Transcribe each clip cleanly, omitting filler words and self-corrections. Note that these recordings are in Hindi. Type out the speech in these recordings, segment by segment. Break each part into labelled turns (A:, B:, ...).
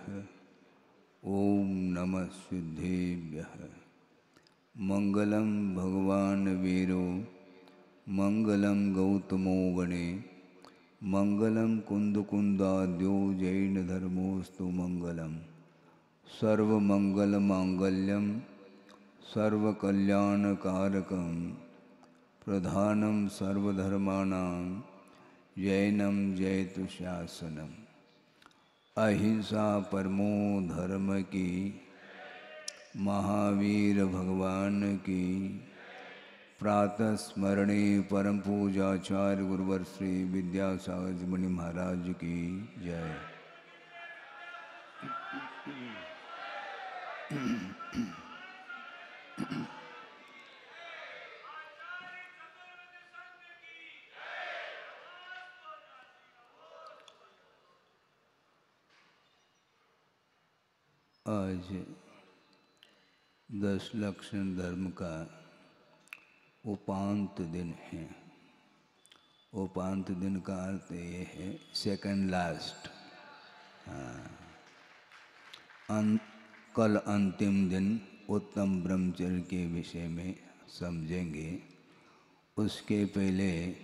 A: ओम नमः सिद्धेभ्यः। मंगलम भगवान वीरो मंगलम गौतमो गणे मंगलम कुंदकुंदाद्यो जैन धर्मोस्तु मंगलम सर्वमंगलमांगल्यम सर्वकल्याणकारकं प्रधानं सर्वधर्माणां जैनम जयतु शासनम। अहिंसा परमो धर्म की, महावीर भगवान की। प्रातः स्मरणे परम पूजाचार्य गुरुवर श्री विद्यासागर जी मुनि महाराज की जय। आज 10 लक्षण धर्म का उपांत दिन है। उपांत दिन का अर्थ ये है सेकंड लास्ट। कल अंतिम दिन उत्तम ब्रह्मचर्य के विषय में समझेंगे। उसके पहले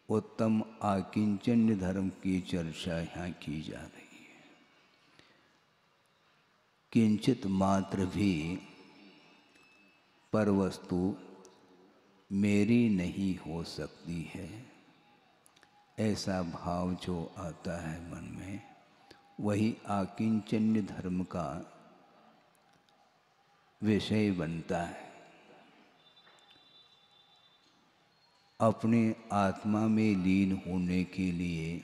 A: उत्तम आकिंचन्य धर्म की चर्चा यहाँ की जा रही है। किंचित मात्र भी पर वस्तु मेरी नहीं हो सकती है, ऐसा भाव जो आता है मन में, वही आकिंचन्य धर्म का विषय बनता है। अपने आत्मा में लीन होने के लिए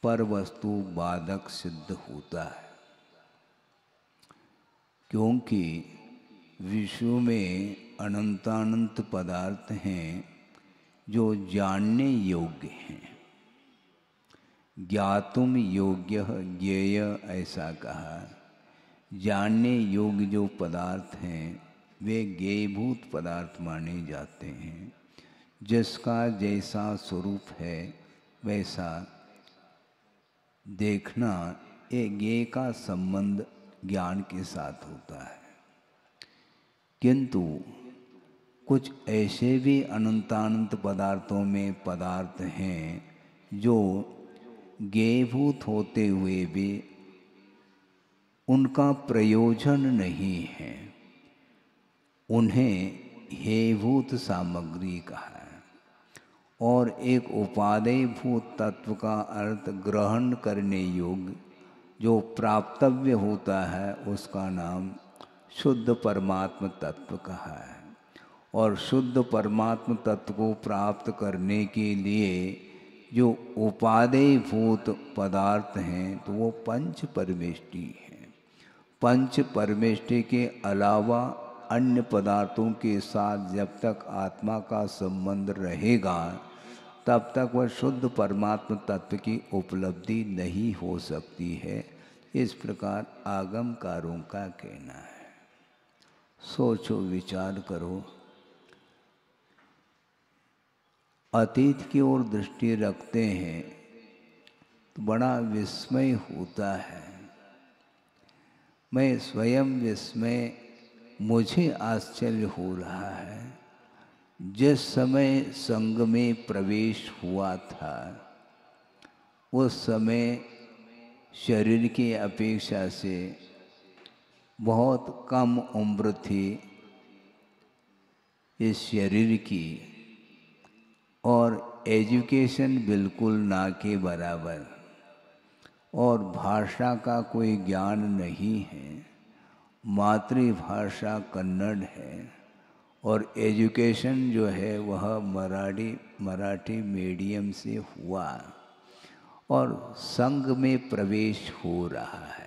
A: पर वस्तु बाधक सिद्ध होता है, क्योंकि विश्व में अनंतानंत पदार्थ हैं जो जानने योग्य हैं। ज्ञातुम योग्य ज्ञेय ऐसा कहा। जानने योग्य जो पदार्थ हैं वे ज्ञेयभूत पदार्थ माने जाते हैं। जिसका जैसा स्वरूप है वैसा देखना, ये ज्ञेय का संबंध ज्ञान के साथ होता है। किंतु कुछ ऐसे भी अनंतानंत पदार्थों में पदार्थ हैं जो ज्ञेयभूत होते हुए भी उनका प्रयोजन नहीं है। उन्हें हेयभूत सामग्री कहा है। और एक उपादेयभूत तत्व का अर्थ ग्रहण करने योग्य जो प्राप्तव्य होता है उसका नाम शुद्ध परमात्म तत्व कहा है। और शुद्ध परमात्म तत्व को प्राप्त करने के लिए जो उपादेयभूत पदार्थ हैं तो वो पंच परमेष्टि हैं। पंच परमेष्टि के अलावा अन्य पदार्थों के साथ जब तक आत्मा का संबंध रहेगा तब तक वह शुद्ध परमात्म तत्व की उपलब्धि नहीं हो सकती है। इस प्रकार आगमकारों का कहना है। सोचो, विचार करो। अतीत की ओर दृष्टि रखते हैं तो बड़ा विस्मय होता है। मैं स्वयं विस्मय, मुझे आश्चर्य हो रहा है। जिस समय संघ में प्रवेश हुआ था उस समय शरीर की अपेक्षा से बहुत कम उम्र थी इस शरीर की, और एजुकेशन बिल्कुल ना के बराबर, और भाषा का कोई ज्ञान नहीं है। मातृभाषा कन्नड़ है और एजुकेशन जो है वह मराठी मीडियम से हुआ, और संघ में प्रवेश हो रहा है।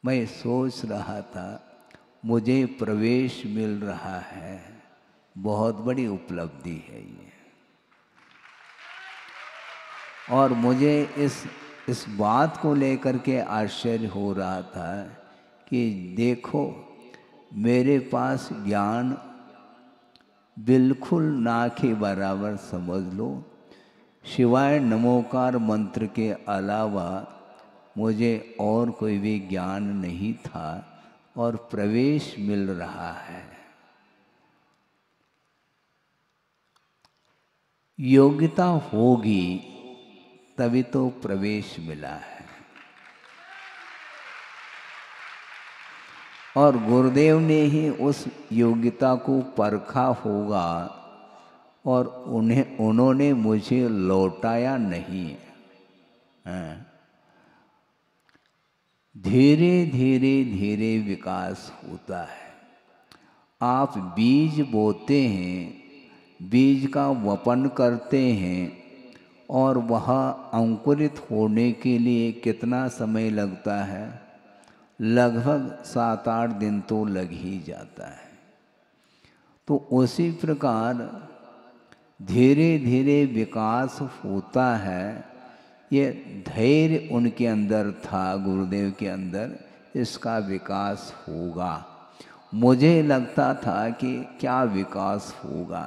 A: मैं सोच रहा था मुझे प्रवेश मिल रहा है, बहुत बड़ी उपलब्धि है ये। और मुझे इस बात को लेकर के आश्चर्य हो रहा था कि देखो, मेरे पास ज्ञान बिल्कुल ना के बराबर समझ लो, सिवाय नमोकार मंत्र के अलावा मुझे और कोई भी ज्ञान नहीं था और प्रवेश मिल रहा है। योग्यता होगी तभी तो प्रवेश मिला है। और गुरुदेव ने ही उस योग्यता को परखा होगा और उन्होंने मुझे लौटाया नहीं है। धीरे धीरे धीरे विकास होता है। आप बीज बोते हैं, बीज का वपन करते हैं और वह अंकुरित होने के लिए कितना समय लगता है? लगभग 7-8 दिन तो लग ही जाता है। तो उसी प्रकार धीरे धीरे विकास होता है। ये धैर्य उनके अंदर था, गुरुदेव के अंदर, इसका विकास होगा। मुझे लगता था कि क्या विकास होगा।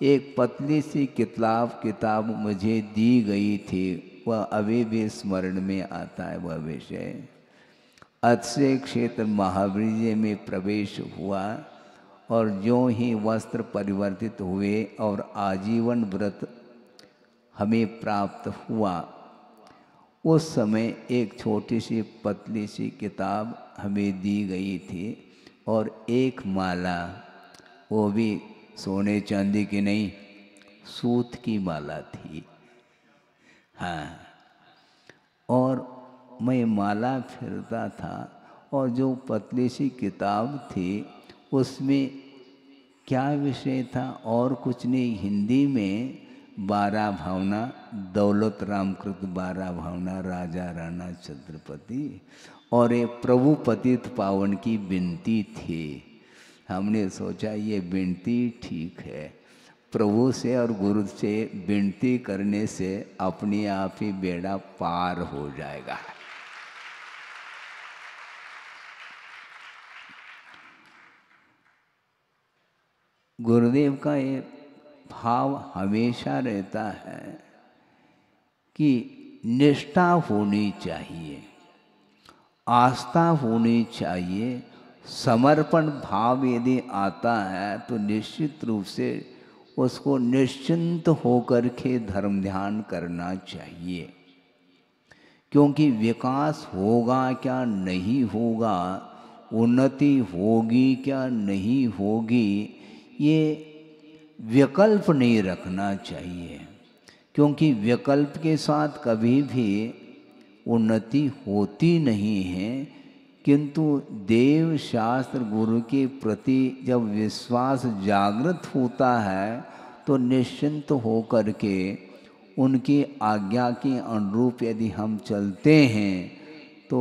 A: एक पतली सी किताब मुझे दी गई थी, वह अभी भी स्मरण में आता है। वह विषय अक्षय क्षेत्र महावीर्य में प्रवेश हुआ और जो ही वस्त्र परिवर्तित हुए और आजीवन व्रत हमें प्राप्त हुआ, उस समय एक छोटी सी पतली सी किताब हमें दी गई थी और एक माला, वो भी सोने चांदी की नहीं, सूत की माला थी। हाँ, और मैं माला फिरता था और जो पतली सी किताब थी उसमें क्या विषय था? और कुछ नहीं, हिंदी में 12 भावना, दौलत राम कृत 12 भावना, राजा राणा छत्रपति, और एक प्रभु पतित पावन की विनती थी। हमने सोचा ये विनती ठीक है, प्रभु से और गुरु से विनती करने से अपने आप ही बेड़ा पार हो जाएगा। गुरुदेव का ये भाव हमेशा रहता है कि निष्ठा होनी चाहिए, आस्था होनी चाहिए। समर्पण भाव यदि आता है तो निश्चित रूप से उसको निश्चिंत होकर के धर्म ध्यान करना चाहिए। क्योंकि विकास होगा क्या नहीं होगा, उन्नति होगी क्या नहीं होगी, ये विकल्प नहीं रखना चाहिए। क्योंकि विकल्प के साथ कभी भी उन्नति होती नहीं है। किंतु देव शास्त्र गुरु के प्रति जब विश्वास जागृत होता है तो निश्चिंत होकर के उनकी आज्ञा के अनुरूप यदि हम चलते हैं तो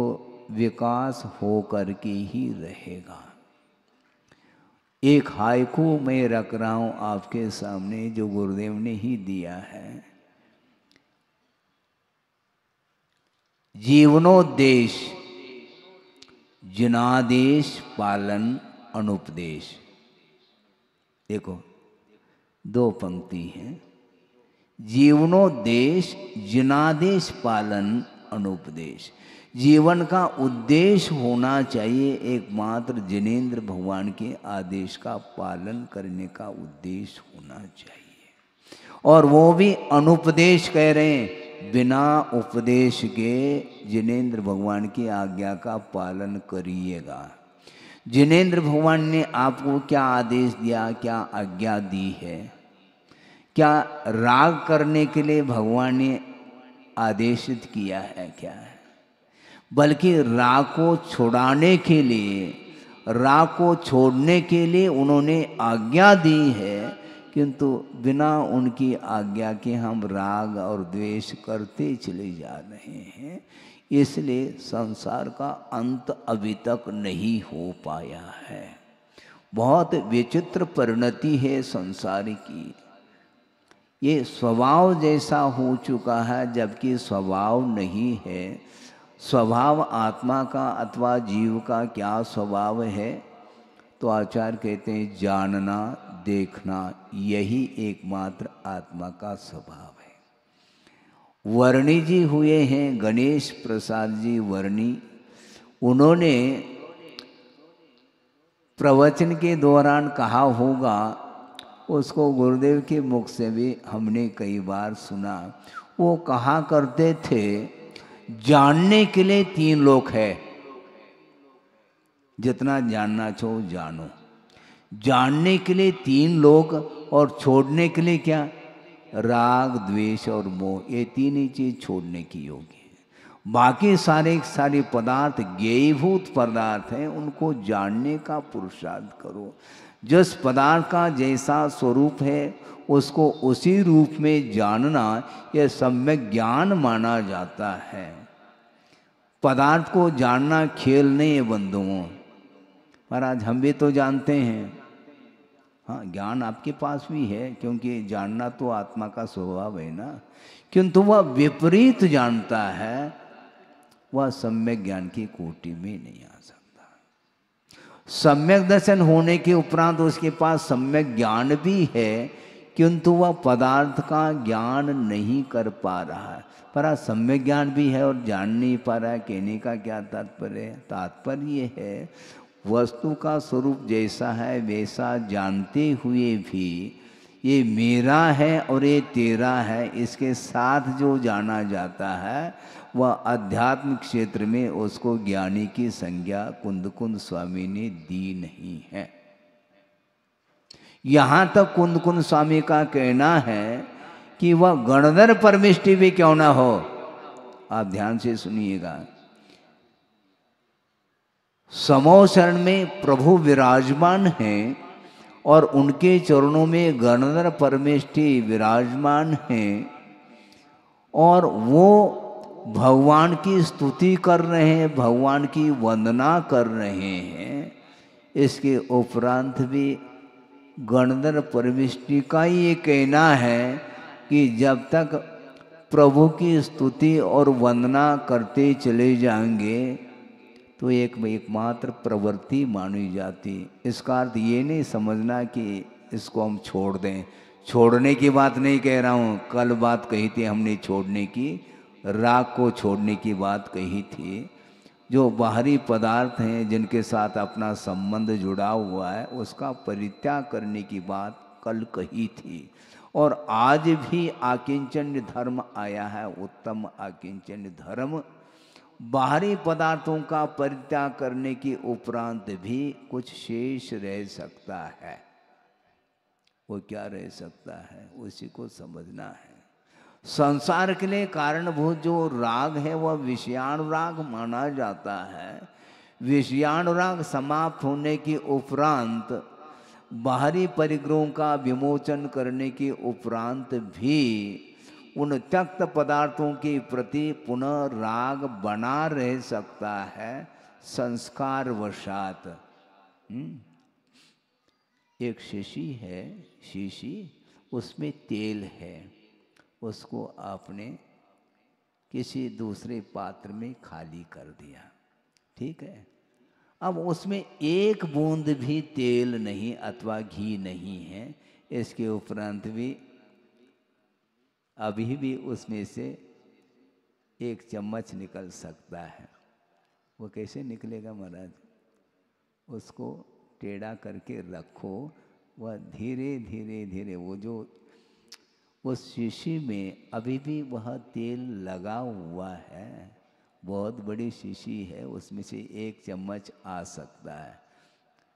A: विकास होकर के ही रहेगा। एक हाइकू मैं रख रहा हूँ आपके सामने जो गुरुदेव ने ही दिया है। जीवनोद्देश जिनादेश पालन अनुपदेश। देखो 2 पंक्ति हैं। जीवनोद्देश जिनादेश पालन अनुपदेश। जीवन का उद्देश्य होना चाहिए एकमात्र जिनेंद्र भगवान के आदेश का पालन करने का उद्देश्य होना चाहिए। और वो भी अनुपदेश कह रहे हैं, बिना उपदेश के जिनेंद्र भगवान की आज्ञा का पालन करिएगा। जिनेंद्र भगवान ने आपको क्या आदेश दिया, क्या आज्ञा दी है? क्या राग करने के लिए भगवान ने आदेशित किया है? क्या है? बल्कि राग को छुड़ाने के लिए, राग को छोड़ने के लिए उन्होंने आज्ञा दी है। किंतु बिना उनकी आज्ञा के हम राग और द्वेष करते चले जा रहे हैं। इसलिए संसार का अंत अभी तक नहीं हो पाया है। बहुत विचित्र परिणति है संसार की। ये स्वभाव जैसा हो चुका है जबकि स्वभाव नहीं है। स्वभाव आत्मा का अथवा जीव का क्या स्वभाव है? तो आचार्य कहते हैं जानना, देखना, यही एकमात्र आत्मा का स्वभाव है। वर्णी जी हुए हैं, गणेश प्रसाद जी वर्णी। उन्होंने प्रवचन के दौरान कहा होगा, उसको गुरुदेव के मुख से भी हमने कई बार सुना। वो कहा करते थे, जानने के लिए 3 लोक है, जितना जानना चाहो जानो। जानने के लिए 3 लोक, और छोड़ने के लिए क्या? राग, द्वेष और मोह, ये 3 ही चीज छोड़ने की योग्य है। बाकी सारे पदार्थ ज्ञेयभूत पदार्थ हैं, उनको जानने का पुरुषार्थ करो। जिस पदार्थ का जैसा स्वरूप है उसको उसी रूप में जानना, यह सम्यक ज्ञान माना जाता है। पदार्थ को जानना खेल नहीं है बंधुओं। महाराज हम भी तो जानते हैं, हाँ ज्ञान आपके पास भी है, क्योंकि जानना तो आत्मा का स्वभाव है ना। किंतु वह विपरीत जानता है, वह सम्यक ज्ञान की कोटि में नहीं आ सकता। सम्यक दर्शन होने के उपरांत उसके पास सम्यक ज्ञान भी है, किंतु वह पदार्थ का ज्ञान नहीं कर पा रहा है। पर सम्यक ज्ञान भी है और जान नहीं पा रहा है। कहने का क्या तात्पर्य है? तात्पर्य है वस्तु का स्वरूप जैसा है वैसा जानते हुए भी ये मेरा है और ये तेरा है, इसके साथ जो जाना जाता है वह अध्यात्म क्षेत्र में उसको ज्ञानी की संज्ञा कुंद कुंद स्वामी ने दी नहीं है। यहाँ तक कुंद कुंद स्वामी का कहना है कि वह गणधर परमिष्टि भी क्यों ना हो। आप ध्यान से सुनिएगा, समो शरण में प्रभु विराजमान हैं और उनके चरणों में गणधर परमेष्टि विराजमान हैं, और वो भगवान की स्तुति कर रहे हैं, भगवान की वंदना कर रहे हैं। इसके उपरांत भी गणधर परमेष्टि का ये कहना है कि जब तक प्रभु की स्तुति और वंदना करते चले जाएंगे तो एकमात्र प्रवृत्ति मानी जाती। इसका अर्थ ये नहीं समझना कि इसको हम छोड़ दें। छोड़ने की बात नहीं कह रहा हूँ, कल बात कही थी हमने छोड़ने की, राग को छोड़ने की बात कही थी। जो बाहरी पदार्थ हैं जिनके साथ अपना संबंध जुड़ा हुआ है उसका परित्याग करने की बात कल कही थी। और आज भी आकिंचन्य धर्म आया है, उत्तम आकिंचन्य धर्म। बाहरी पदार्थों का परित्याग करने के उपरांत भी कुछ शेष रह सकता है। वो क्या रह सकता है, उसी को समझना है। संसार के लिए कारणभूत जो राग है वह विषयानुराग माना जाता है। विषयानुराग समाप्त होने के उपरांत बाहरी परिग्रहों का विमोचन करने के उपरांत भी उन त्यक्त पदार्थों के प्रति पुनः राग बना रह सकता है संस्कार वशात। एक शीशी है, शीशी उसमें तेल है, उसको आपने किसी दूसरे पात्र में खाली कर दिया, ठीक है। अब उसमें एक बूंद भी तेल नहीं अथवा घी नहीं है। इसके उपरांत भी अभी भी उसमें से 1 चम्मच निकल सकता है। वो कैसे निकलेगा महाराज? उसको टेढ़ा करके रखो, वह धीरे धीरे धीरे वो जो उस शीशी में अभी भी वह तेल लगा हुआ है। बहुत बड़ी शीशी है, उसमें से 1 चम्मच आ सकता है।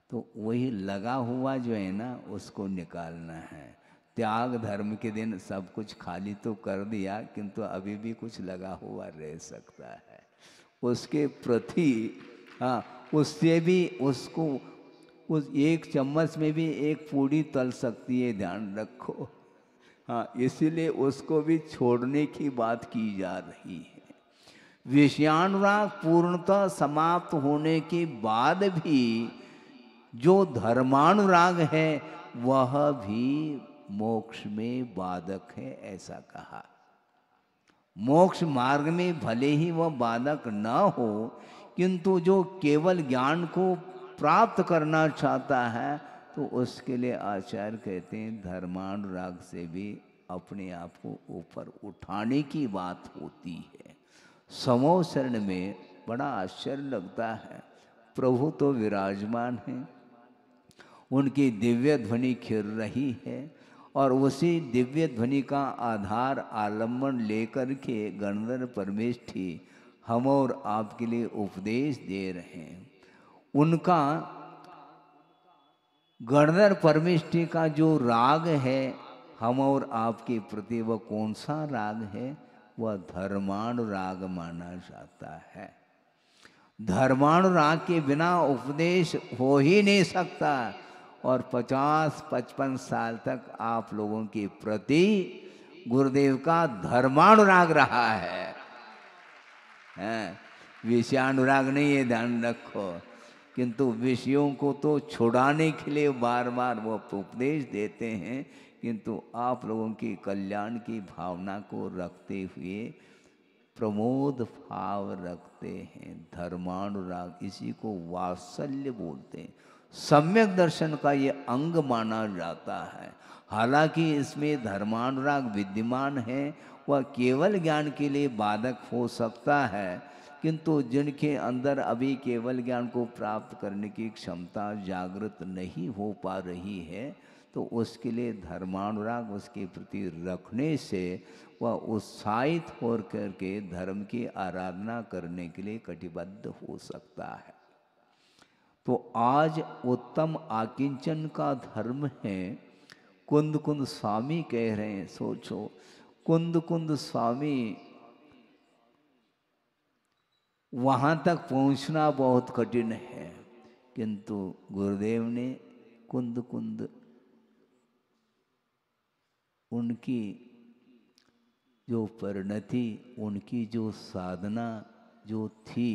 A: तो वही लगा हुआ जो है ना उसको निकालना है। त्याग धर्म के दिन सब कुछ खाली तो कर दिया, किंतु अभी भी कुछ लगा हुआ रह सकता है। उसके प्रति उससे भी उसको उस 1 चम्मच में भी 1 पूड़ी तल सकती है, ध्यान रखो। इसीलिए उसको भी छोड़ने की बात की जा रही है। विषयानुराग पूर्णतः समाप्त होने के बाद भी जो धर्मानुराग है वह भी मोक्ष में बाधक है, ऐसा कहा। मोक्ष मार्ग में भले ही वह बाधक न हो, किंतु जो केवल ज्ञान को प्राप्त करना चाहता है तो उसके लिए आचार्य कहते हैं धर्मानुराग से भी अपने आप को ऊपर उठाने की बात होती है। समो शरण में बड़ा आश्चर्य लगता है, प्रभु तो विराजमान हैं, उनकी दिव्य ध्वनि खिर रही है और उसी दिव्य ध्वनि का आधार आलम्बन लेकर के गणधर परमेष्ठी हम और आपके लिए उपदेश दे रहे हैं। उनका गणधर परमेष्ठी का जो राग है हम और आपके प्रति, वह कौन सा राग है? वह धर्मानुराग माना जाता है। धर्मानुराग के बिना उपदेश हो ही नहीं सकता। और 50-55 साल तक आप लोगों के प्रति गुरुदेव का धर्मानुराग रहा है, विषयानुराग नहीं, ये ध्यान रखो। किंतु विषयों को तो छुड़ाने के लिए बार बार वो उपदेश देते हैं, किंतु आप लोगों की कल्याण की भावना को रखते हुए प्रमोद भाव रखते हैं, धर्मानुराग, इसी को वात्सल्य बोलते हैं। सम्यक दर्शन का ये अंग माना जाता है। हालांकि इसमें धर्मानुराग विद्यमान है, वह केवल ज्ञान के लिए बाधक हो सकता है, किंतु जिनके अंदर अभी केवल ज्ञान को प्राप्त करने की क्षमता जागृत नहीं हो पा रही है, तो उसके लिए धर्मानुराग उसके प्रति रखने से वह उत्साहित हो करके धर्म की आराधना करने के लिए कटिबद्ध हो सकता है। तो आज उत्तम आकिंचन का धर्म है। कुंद कुंद स्वामी कह रहे हैं, सोचो, कुंद कुंद स्वामी वहाँ तक पहुँचना बहुत कठिन है, किंतु गुरुदेव ने कुंद कुंद उनकी जो परिणति, उनकी जो साधना जो थी,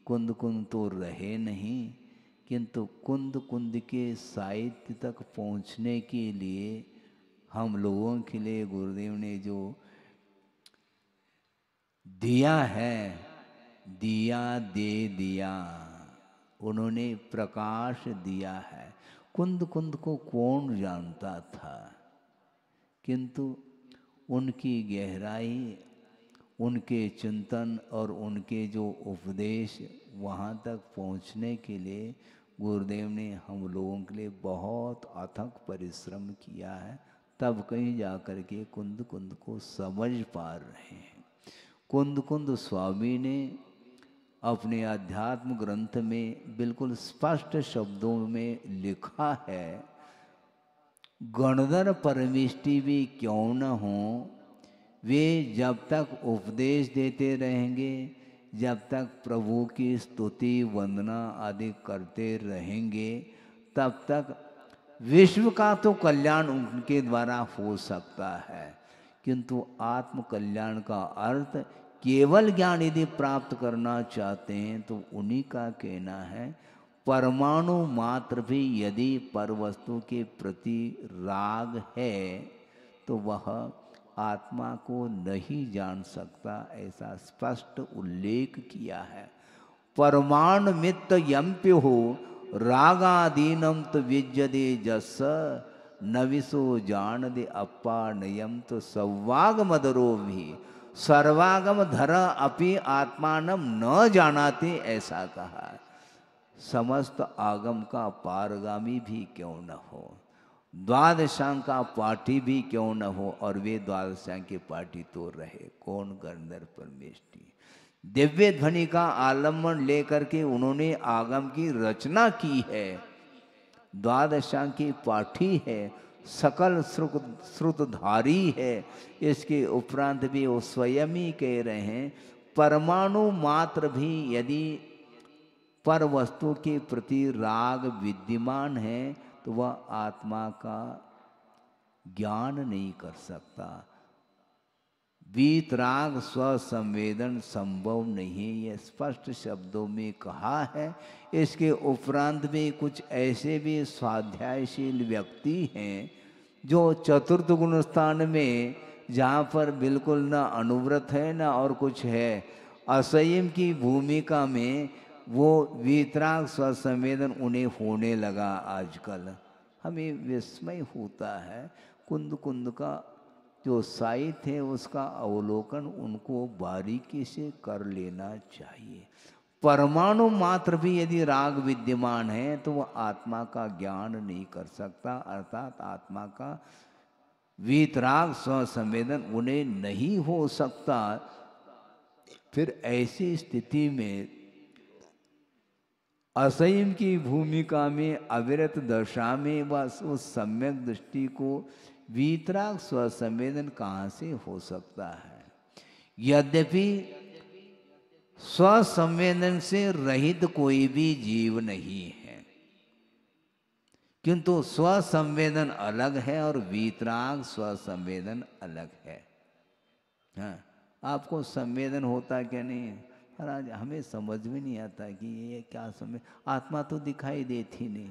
A: कुंद कुंद तो रहे नहीं, किंतु कुंद कुंद के साहित्य तक पहुँचने के लिए हम लोगों के लिए गुरुदेव ने जो दिया है, दिया दे दिया, उन्होंने प्रकाश दिया है। कुंद कुंद को कौन जानता था, किंतु उनकी गहराई, उनके चिंतन और उनके जो उपदेश, वहाँ तक पहुँचने के लिए गुरुदेव ने हम लोगों के लिए बहुत अथक परिश्रम किया है, तब कहीं जाकर के कुंद कुंद को समझ पा रहे हैं। कुंद कुंद स्वामी ने अपने अध्यात्म ग्रंथ में बिल्कुल स्पष्ट शब्दों में लिखा है, गणधर परमेष्ठी भी क्यों न हो, वे जब तक उपदेश देते रहेंगे, जब तक प्रभु की स्तुति वंदना आदि करते रहेंगे, तब तक विश्व का तो कल्याण उनके द्वारा हो सकता है, किंतु आत्म कल्याण का अर्थ केवल ज्ञान यदि प्राप्त करना चाहते हैं तो उन्हीं का कहना है, परमाणु मात्र भी यदि परवस्तु के प्रति राग है तो वह आत्मा को नहीं जान सकता, ऐसा स्पष्ट उल्लेख किया है। परमाणु मित्त यम्प्य हो रागादीनम तो विज्जदे जस, नविसो जान दे अप्पा नयम तो सौवाग मदरो भी, सर्वागम धर अपि आत्मानम न जानाते, ऐसा कहा। समस्त आगम का पारगामी भी क्यों न हो, द्वादशांग का पाठी भी क्यों न हो, और वे द्वादशांग के पाठी तो रहे कौन, गणधर परमेष्ठी। दिव्य ध्वनि का आलम्बन लेकर के उन्होंने आगम की रचना की है, द्वादशांग की पाठी है, सकल श्रुतधारी है। इसके उपरांत भी वो स्वयं ही कह रहे हैं, परमाणु मात्र भी यदि पर वस्तु के प्रति राग विद्यमान है तो वह आत्मा का ज्ञान नहीं कर सकता। वीतराग स्वसंवेदन संभव नहीं, यह स्पष्ट शब्दों में कहा है। इसके उपरांत में कुछ ऐसे भी स्वाध्यायशील व्यक्ति हैं जो चतुर्थ गुण स्थान में, जहाँ पर बिल्कुल न अनुव्रत है न और कुछ है, असंयम की भूमिका में वो वीतराग स्वसंवेदन उन्हें होने लगा। आजकल हमें विस्मय होता है, कुंद कुंद का जो साहित्य है उसका अवलोकन उनको बारीकी से कर लेना चाहिए। परमाणु मात्र भी यदि राग विद्यमान है तो वह आत्मा का ज्ञान नहीं कर सकता, अर्थात आत्मा का वीतराग स्वसंवेदन उन्हें नहीं हो सकता। फिर ऐसी स्थिति में असंयम की भूमिका में अविरत दशा में बस उस सम्यक दृष्टि को वीतराग स्वसंवेदन कहाँ से हो सकता है। यद्यपि स्वसंवेदन से रहित कोई भी जीव नहीं है, किंतु स्वसंवेदन अलग है और वीतराग स्वसंवेदन अलग है। हाँ, आपको संवेदन होता क्या नहीं है? महाराज हमें समझ में नहीं आता कि ये क्या समय, आत्मा तो दिखाई देती नहीं।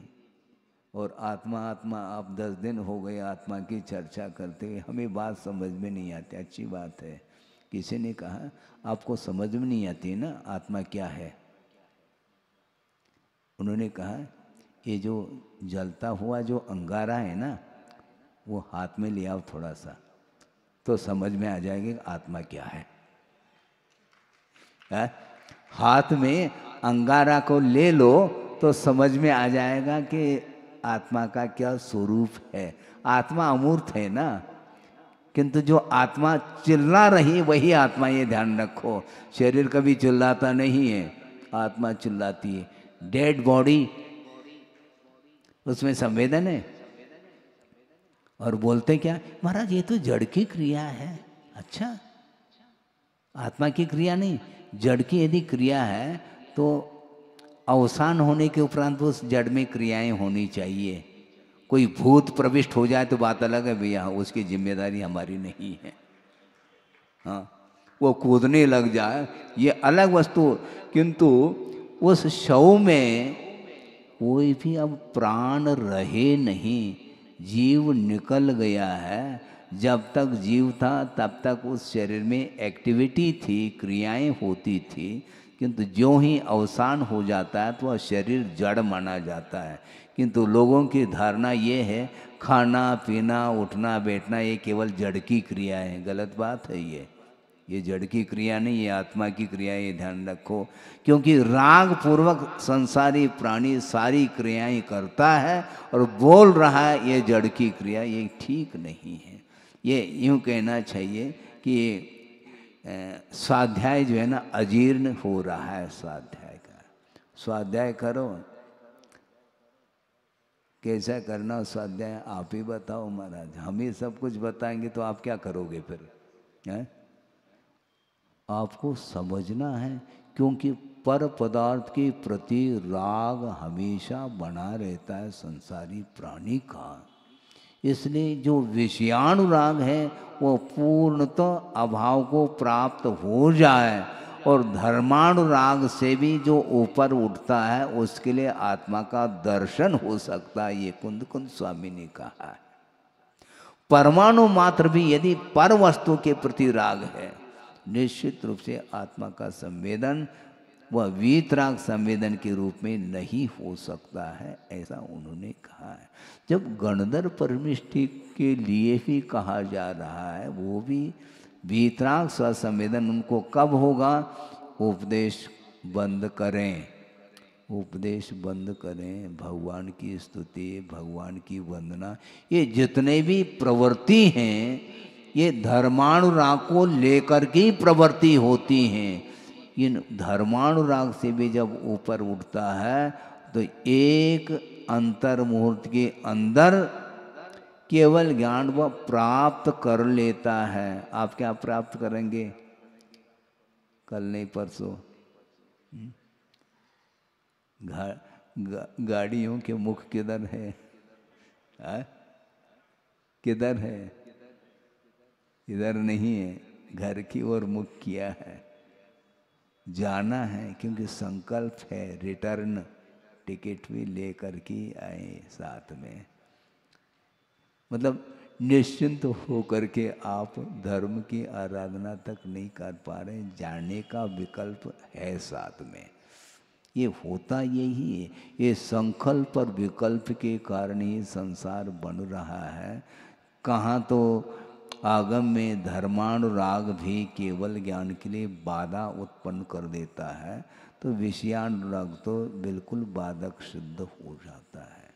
A: और आत्मा आत्मा आप 10 दिन हो गए आत्मा की चर्चा करते हुए, हमें बात समझ में नहीं आती। अच्छी बात है। किसी ने कहा आपको समझ में नहीं आती ना आत्मा क्या है। उन्होंने कहा ये जो जलता हुआ जो अंगारा है ना, वो हाथ में ले आओ थोड़ा सा, तो समझ में आ जाएगी आत्मा क्या है। हाथ में अंगारा को ले लो तो समझ में आ जाएगा कि आत्मा का क्या स्वरूप है। आत्मा अमूर्त है ना, किंतु जो आत्मा चिल्ला रही वही आत्मा, ये ध्यान रखो। शरीर कभी चिल्लाता नहीं है, आत्मा चिल्लाती है। डेड बॉडी, उसमें संवेदन है। और बोलते क्या, महाराज ये तो जड़ की क्रिया है। अच्छा, आत्मा की क्रिया नहीं, जड़ की यदि क्रिया है तो अवसान होने के उपरांत उस जड़ में क्रियाएं होनी चाहिए। कोई भूत प्रविष्ट हो जाए तो बात अलग है भैया, उसकी जिम्मेदारी हमारी नहीं है। हाँ, वो कूदने लग जाए ये अलग वस्तु, किंतु उस शव में कोई भी अब प्राण रहे नहीं, जीव निकल गया है। जब तक जीव था तब तक उस शरीर में एक्टिविटी थी, क्रियाएं होती थी, किंतु जो ही अवसान हो जाता है तो वह शरीर जड़ माना जाता है। किंतु लोगों की धारणा ये है खाना पीना उठना बैठना ये केवल जड़ की क्रिया है। गलत बात है ये जड़ की क्रिया नहीं, ये आत्मा की क्रिया, ये ध्यान रखो। क्योंकि राग पूर्वक संसारी प्राणी सारी क्रियाएं करता है और बोल रहा है ये जड़ की क्रिया, ये ठीक नहीं है। ये यूँ कहना चाहिए कि स्वाध्याय जो है ना अजीर्ण हो रहा है। स्वाध्याय का स्वाध्याय करो, कैसा करना स्वाध्याय आप ही बताओ महाराज। हम ही सब कुछ बताएंगे तो आप क्या करोगे फिर है? आपको समझना है, क्योंकि पर पदार्थ के प्रति राग हमेशा बना रहता है संसारी प्राणी का। इसलिए जो विषयानुराग है वो पूर्णतः अभाव को प्राप्त हो जाए, और धर्मानुराग से भी जो ऊपर उठता है उसके लिए आत्मा का दर्शन हो सकता है। ये कुंद कुंद स्वामी ने कहा है। परमाणु मात्र भी यदि पर वस्तु के प्रति राग है, निश्चित रूप से आत्मा का संवेदन वह वीतराग संवेदन के रूप में नहीं हो सकता है, ऐसा उन्होंने कहा है। जब गणधर परमिष्टि के लिए भी कहा जा रहा है, वो भी वीतराग स्वसंवेदन उनको कब होगा? उपदेश बंद करें, उपदेश बंद करें, भगवान की स्तुति भगवान की वंदना, ये जितने भी प्रवृत्ति हैं ये धर्मानुराग को लेकर के प्रवृत्ति होती हैं। इन धर्मानुराग से भी जब ऊपर उठता है तो एक अंतर मुहूर्त के अंदर केवल ज्ञान वह प्राप्त कर लेता है। आप क्या प्राप्त करेंगे? कल नहीं परसों गाड़ियों के मुख किधर है? किधर है? इधर नहीं है, घर की ओर मुख किया है। जाना है क्योंकि संकल्प है, रिटर्न टिकट भी लेकर के आए साथ में। मतलब निश्चिंत होकर के आप धर्म की आराधना तक नहीं कर पा रहे, जाने का विकल्प है साथ में। ये होता यही है, ये संकल्प और विकल्प के कारण ही संसार बन रहा है। कहाँ तो आगम में धर्मानुराग भी केवल ज्ञान के लिए बाधा उत्पन्न कर देता है, तो विषयानुराग तो बिल्कुल बाधक सिद्ध हो जाता है।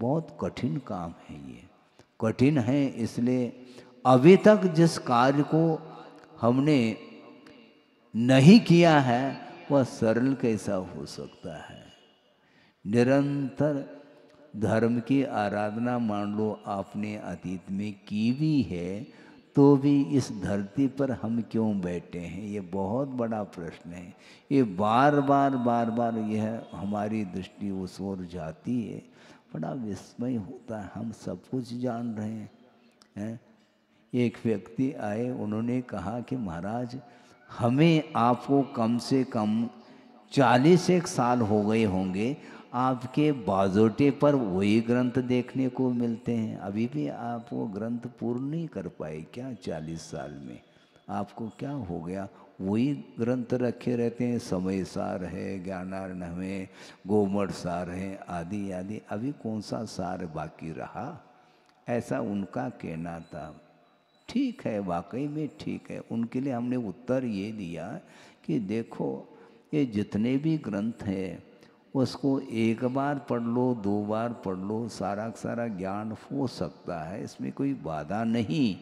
A: बहुत कठिन काम है ये, कठिन है इसलिए अभी तक जिस कार्य को हमने नहीं किया है वह सरल कैसा हो सकता है। निरंतर धर्म की आराधना मान लो आपने अतीत में की भी है, तो भी इस धरती पर हम क्यों बैठे हैं, ये बहुत बड़ा प्रश्न है। ये बार बार यह हमारी दृष्टि उस ओर जाती है, बड़ा विस्मय होता है। हम सब कुछ जान रहे हैं। एक व्यक्ति आए, उन्होंने कहा कि महाराज हमें आपको कम से कम 41 साल हो गए होंगे, आपके बाजोटे पर वही ग्रंथ देखने को मिलते हैं, अभी भी आप वो ग्रंथ पूर्ण नहीं कर पाए क्या 40 साल में? आपको क्या हो गया? वही ग्रंथ रखे रहते हैं, समय सार है, ज्ञानार्णव है, गोमठ सार है, आदि आदि, अभी कौन सा सार बाकी रहा? ऐसा उनका कहना था। ठीक है, वाकई में ठीक है। उनके लिए हमने उत्तर ये दिया कि देखो ये जितने भी ग्रंथ हैं उसको एक बार पढ़ लो, 2 बार पढ़ लो, सारा सारा ज्ञान हो सकता है, इसमें कोई बाधा नहीं।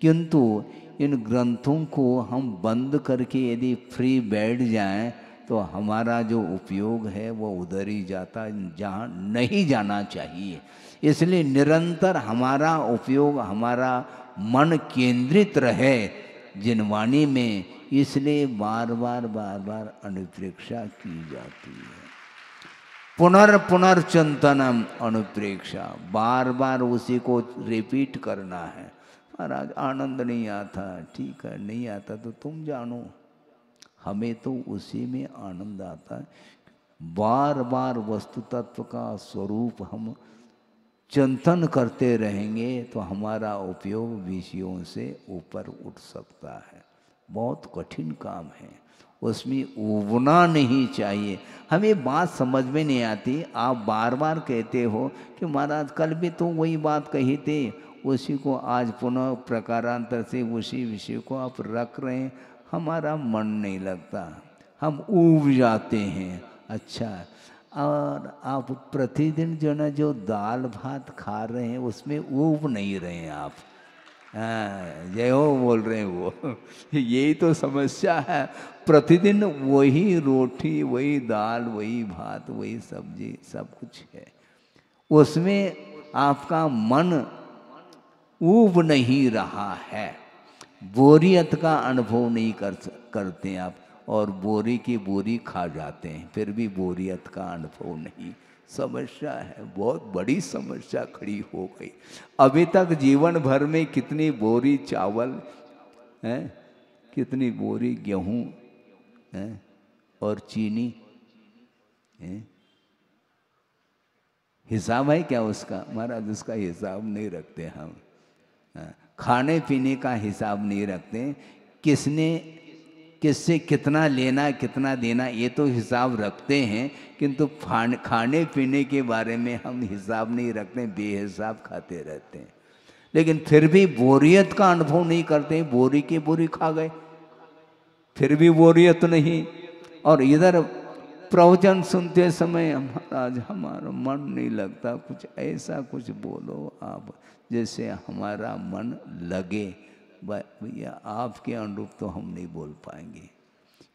A: किंतु इन ग्रंथों को हम बंद करके यदि फ्री बैठ जाएं तो हमारा जो उपयोग है वो उधर ही जाता जहाँ नहीं जाना चाहिए। इसलिए निरंतर हमारा उपयोग, हमारा मन केंद्रित रहे जिनवाणी में, इसलिए बार बार अनुप्रेक्षा की जाती है। पुनर्चिंतनम अनुप्रेक्षा, बार बार उसी को रिपीट करना है। महाराज आनंद नहीं आता, ठीक है नहीं आता तो तुम जानो, हमें तो उसी में आनंद आता है। बार बार वस्तु तत्व का स्वरूप हम चिंतन करते रहेंगे तो हमारा उपयोग विषयों से ऊपर उठ सकता है। बहुत कठिन काम है, उसमें उबना नहीं चाहिए। हमें बात समझ में नहीं आती, आप बार बार कहते हो कि महाराज कल भी तो वही बात कही थी, उसी को आज पुनः प्रकारांतर से उसी विषय को आप रख रहे हैं, हमारा मन नहीं लगता, हम ऊब जाते हैं। अच्छा, और आप प्रतिदिन जो ना जो दाल भात खा रहे हैं उसमें ऊब नहीं रहे हैं आप, जय हो बोल रहे हैं वो यही तो समस्या है। प्रतिदिन वही रोटी, वही दाल, वही भात, वही सब्जी, सब कुछ है, उसमें आपका मन ऊब नहीं रहा है, बोरियत का अनुभव नहीं करते आप, और बोरी की बोरी खा जाते हैं फिर भी बोरियत का अनुभव नहीं। समस्या है, बहुत बड़ी समस्या खड़ी हो गई। अभी तक जीवन भर में कितनी बोरी चावल है, कितनी बोरी गेहूं है और चीनी है, हिसाब है क्या उसका? महाराज उसका हिसाब नहीं रखते हम। खाने पीने का हिसाब नहीं रखते, किसने किससे कितना लेना कितना देना ये तो हिसाब रखते हैं, किंतु खाने पीने के बारे में हम हिसाब नहीं रखते, बेहिसाब खाते रहते हैं। लेकिन फिर भी बोरियत का अनुभव नहीं करते, बोरी की बोरी खा गए फिर भी बोरियत नहीं। और इधर प्रवचन सुनते समय महाराज हमारा मन नहीं लगता, कुछ ऐसा कुछ बोलो आप जैसे हमारा मन लगे। भैया आपके अनुरूप तो हम नहीं बोल पाएंगे,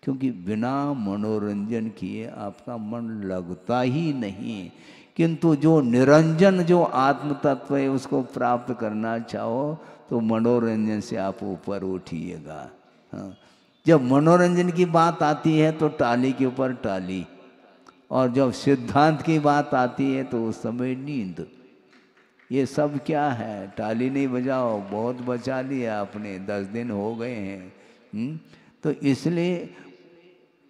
A: क्योंकि बिना मनोरंजन किए आपका मन लगता ही नहीं। किंतु जो निरंजन, जो आत्म तत्व है उसको प्राप्त करना चाहो तो मनोरंजन से आप ऊपर उठिएगा। हाँ, जब मनोरंजन की बात आती है तो टाली के ऊपर टाली, और जब सिद्धांत की बात आती है तो उस समय नींद। ये सब क्या है? टाली नहीं बजाओ, बहुत बचा लिया आपने, 10 दिन हो गए हैं। तो इसलिए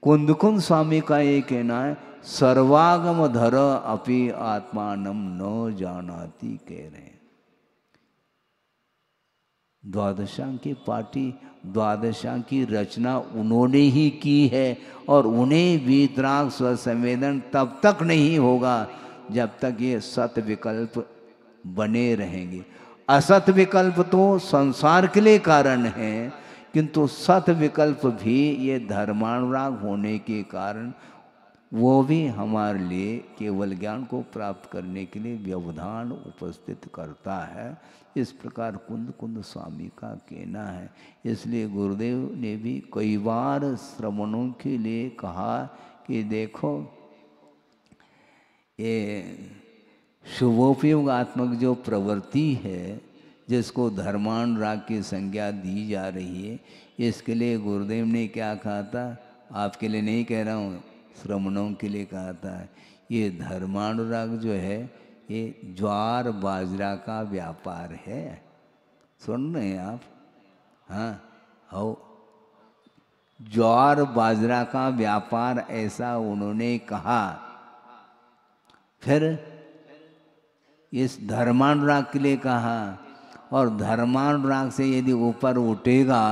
A: कुंदकुंद स्वामी का ये कहना है, सर्वागम धर अपि आत्मानम न जानाति, कह रहे हैं। द्वादशांग की पार्टी, द्वादशांग की रचना उन्होंने ही की है, और उन्हें वीतराग स्वसंवेदन तब तक नहीं होगा जब तक ये सत विकल्प बने रहेंगे। असत विकल्प तो संसार के लिए कारण है, किंतु सत विकल्प भी ये धर्मानुराग होने के कारण वो भी हमारे लिए केवल ज्ञान को प्राप्त करने के लिए व्यवधान उपस्थित करता है। इस प्रकार कुंद कुंद स्वामी का कहना है। इसलिए गुरुदेव ने भी कई बार श्रवणों के लिए कहा कि देखो ये शुभोपयोगात्मक जो प्रवृत्ति है, जिसको धर्मानुराग की संज्ञा दी जा रही है, इसके लिए गुरुदेव ने क्या कहा था, आपके लिए नहीं कह रहा हूँ, श्रमणों के लिए कहा था, ये धर्मानुराग जो है ये ज्वार बाजरा का व्यापार है। सुन रहे हैं आप? हाँ हो, ज्वार बाजरा का व्यापार, ऐसा उन्होंने कहा। फिर इस धर्मानुराग के लिए कहा, और धर्मानुराग से यदि ऊपर उठेगा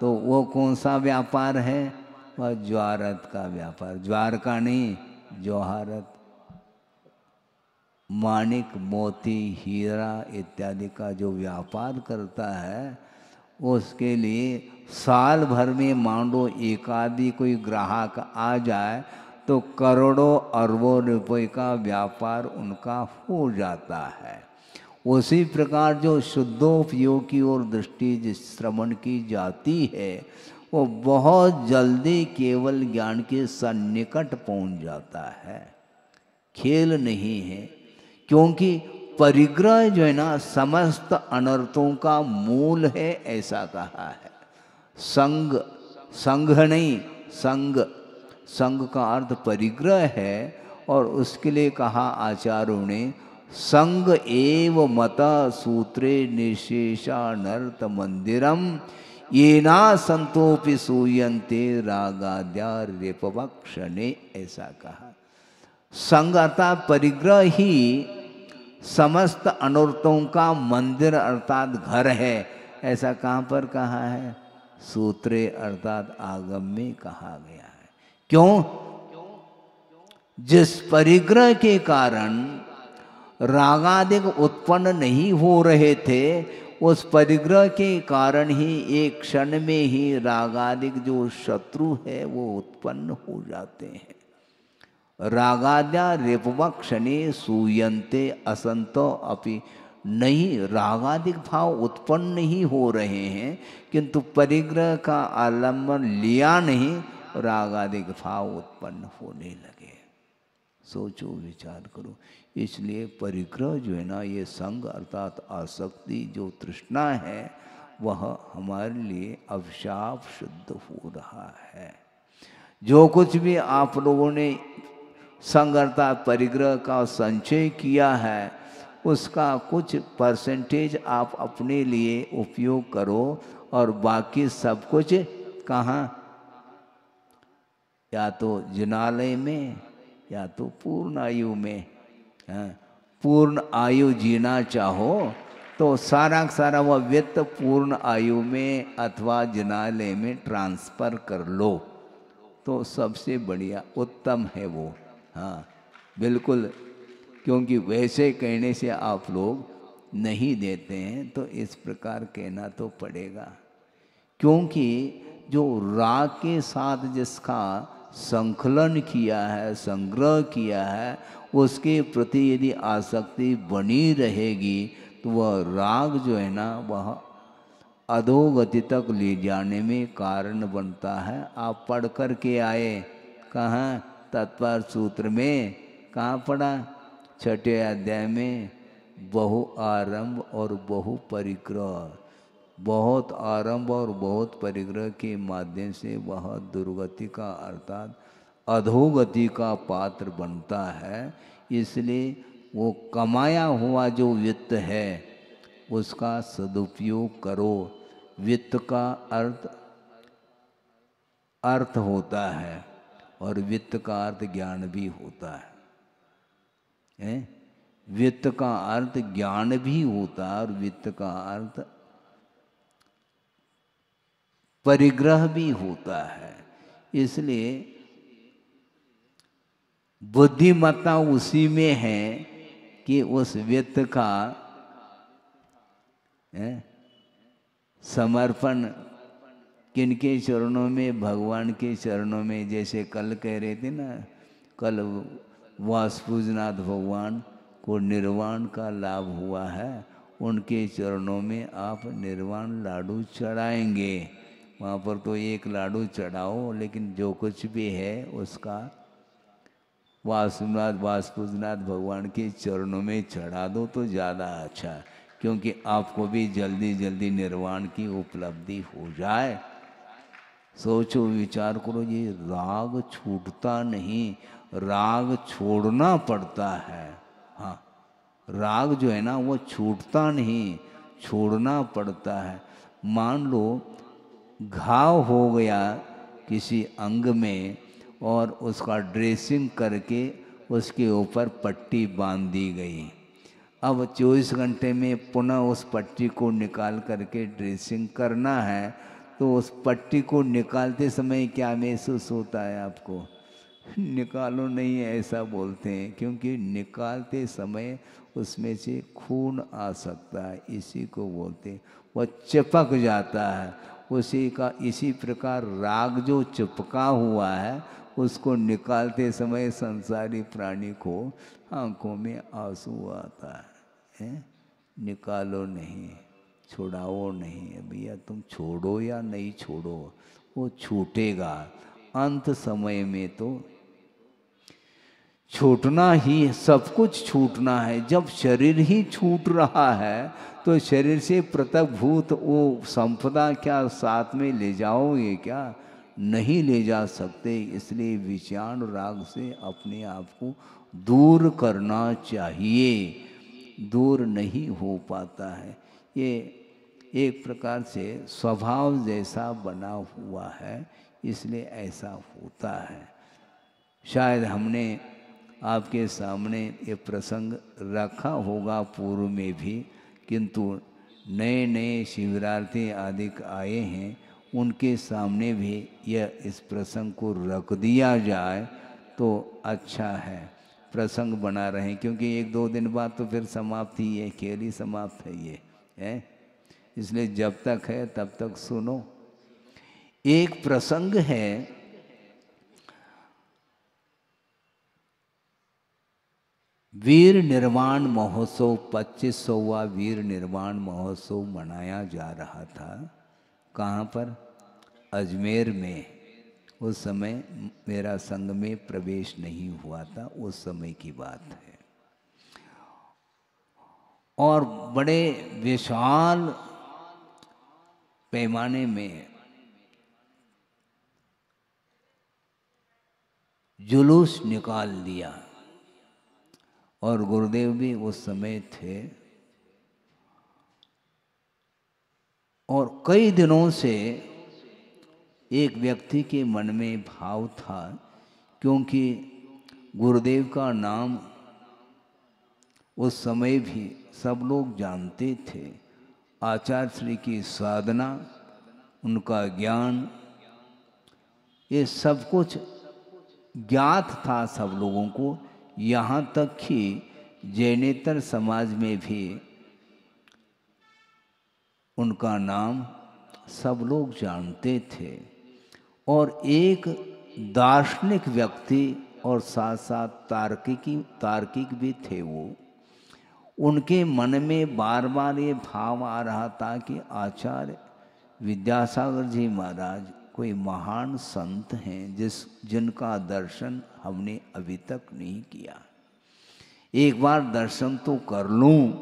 A: तो वो कौन सा व्यापार है? वह ज्वारत का व्यापार, ज्वार का नहीं, जौहरत, माणिक मोती हीरा इत्यादि का जो व्यापार करता है, उसके लिए साल भर में मान लो एक आदि कोई ग्राहक आ जाए तो करोड़ों अरबों रुपए का व्यापार उनका हो जाता है। उसी प्रकार जो शुद्धोपयोग की ओर दृष्टि जिस श्रवण की जाती है, वो बहुत जल्दी केवल ज्ञान के सन्निकट पहुंच जाता है, खेल नहीं है। क्योंकि परिग्रह जो है ना समस्त अनर्थों का मूल है, ऐसा कहा है। संग, संघ नहीं, संग, संग का अर्थ परिग्रह है। और उसके लिए कहा आचार्यों ने, संग एव मत सूत्रे निशेषानर्थ मंदिरम ये ना संतोपि सूयन्ते रागाद्या रेपवक्षणे, ऐसा कहा। संग अर्थात परिग्रह ही समस्त अनर्थों का मंदिर अर्थात घर है, ऐसा कहाँ पर कहा है? सूत्रे अर्थात आगम में कहा गया है। क्यों? जिस परिग्रह के कारण रागादिक उत्पन्न नहीं हो रहे थे, उस परिग्रह के कारण ही एक क्षण में ही रागादिक जो शत्रु है वो उत्पन्न हो जाते हैं। रागाद्या रेपवक्षणे सूयन्ते असंतो अपि, नहीं रागादिक भाव उत्पन्न नहीं हो रहे हैं, किंतु परिग्रह का आलम्बन लिया नहीं, रागादिक भाव उत्पन्न होने लगे। सोचो विचार करो। इसलिए परिग्रह जो है ना, ये संग अर्थात आसक्ति जो तृष्णा है, वह हमारे लिए अभिशाप शुद्ध हो रहा है। जो कुछ भी आप लोगों ने संग अर्थात परिग्रह का संचय किया है, उसका कुछ परसेंटेज आप अपने लिए उपयोग करो, और बाकी सब कुछ कहाँ? या तो जिनालय में या तो पूर्ण आयु में। पूर्ण आयु जीना चाहो तो सारा सारा वह वित्त पूर्ण आयु में अथवा जिनालय में ट्रांसफ़र कर लो, तो सबसे बढ़िया उत्तम है वो। हाँ बिल्कुल, क्योंकि वैसे कहने से आप लोग नहीं देते हैं, तो इस प्रकार कहना तो पड़ेगा। क्योंकि जो राग के साथ जिसका संकलन किया है, संग्रह किया है, उसके प्रति यदि आसक्ति बनी रहेगी तो वह राग जो है ना, वह अधोगति तक ले जाने में कारण बनता है। आप पढ़ कर के आए कहाँ? तत्पर सूत्र में। कहाँ पढ़ा? छठे अध्याय में। बहु आरंभ और बहु परिग्रह, बहुत आरंभ और बहुत परिग्रह के माध्यम से वह दुर्गति का अर्थात अधोगति का पात्र बनता है। इसलिए वो कमाया हुआ जो वित्त है उसका सदुपयोग करो। वित्त का अर्थ होता है, और वित्त का अर्थ ज्ञान भी होता है। वित्त का अर्थ ज्ञान भी होता है, और वित्त का अर्थ परिग्रह भी होता है। इसलिए बुद्धिमत्ता उसी में है कि उस वित्त का हैं? समर्पण किनके चरणों में? भगवान के चरणों में। जैसे कल कह रहे थे ना, कल वासुपूजनाथ भगवान को निर्वाण का लाभ हुआ है, उनके चरणों में आप निर्वाण लाडू चढ़ाएंगे। वहाँ पर तो एक लाडू चढ़ाओ, लेकिन जो कुछ भी है उसका वासुपूजनाथ भगवान के चरणों में चढ़ा दो तो ज़्यादा अच्छा, क्योंकि आपको भी जल्दी जल्दी निर्वाण की उपलब्धि हो जाए। सोचो, विचार करो, ये राग छूटता नहीं, राग छोड़ना पड़ता है। हाँ, राग जो है ना वो छूटता नहीं, छोड़ना पड़ता है। मान लो घाव हो गया किसी अंग में और उसका ड्रेसिंग करके उसके ऊपर पट्टी बांध दी गई। अब 24 घंटे में पुनः उस पट्टी को निकाल करके ड्रेसिंग करना है, तो उस पट्टी को निकालते समय क्या महसूस होता है आपको? निकालो नहीं, ऐसा बोलते हैं, क्योंकि निकालते समय उसमें से खून आ सकता है, इसी को बोलते हैं, वह चिपक जाता है। उसी का इसी प्रकार राग जो चिपका हुआ है उसको निकालते समय संसारी प्राणी को आंखों में आंसू आता है। निकालो नहीं, छुड़ाओ नहीं। भैया तुम छोड़ो या नहीं छोड़ो, वो छूटेगा। अंत समय में तो छूटना ही, सब कुछ छूटना है। जब शरीर ही छूट रहा है तो शरीर से पृथक भूत वो संपदा क्या साथ में ले जाओगे क्या? नहीं ले जा सकते। इसलिए विषाण राग से अपने आप को दूर करना चाहिए। दूर नहीं हो पाता है, ये एक प्रकार से स्वभाव जैसा बना हुआ है, इसलिए ऐसा होता है। शायद हमने आपके सामने ये प्रसंग रखा होगा पूर्व में भी, किंतु नए नए शिविरार्थी आदि आए हैं, उनके सामने भी यह इस प्रसंग को रख दिया जाए तो अच्छा है। प्रसंग बना रहे, क्योंकि 1-2 दिन बाद तो फिर समाप्त ही है, खेल ही समाप्त है ये है। इसलिए जब तक है तब तक सुनो। एक प्रसंग है, वीर निर्वाण महोत्सव, 25वां वीर निर्वाण महोत्सव मनाया जा रहा था। कहाँ पर? अजमेर में। उस समय मेरा संघ में प्रवेश नहीं हुआ था, उस समय की बात है। और बड़े विशाल पैमाने में जुलूस निकाल दिया, और गुरुदेव भी उस समय थे। और कई दिनों से एक व्यक्ति के मन में भाव था, क्योंकि गुरुदेव का नाम उस समय भी सब लोग जानते थे। आचार्य श्री की साधना, उनका ज्ञान, ये सब कुछ ज्ञात था सब लोगों को। यहाँ तक कि जैनेतर समाज में भी उनका नाम सब लोग जानते थे। और एक दार्शनिक व्यक्ति और साथ साथ तार्किक भी थे वो। उनके मन में बार बार ये भाव आ रहा था कि आचार्य विद्यासागर जी महाराज कोई महान संत हैं जिनका दर्शन हमने अभी तक नहीं किया, एक बार दर्शन तो कर लूं,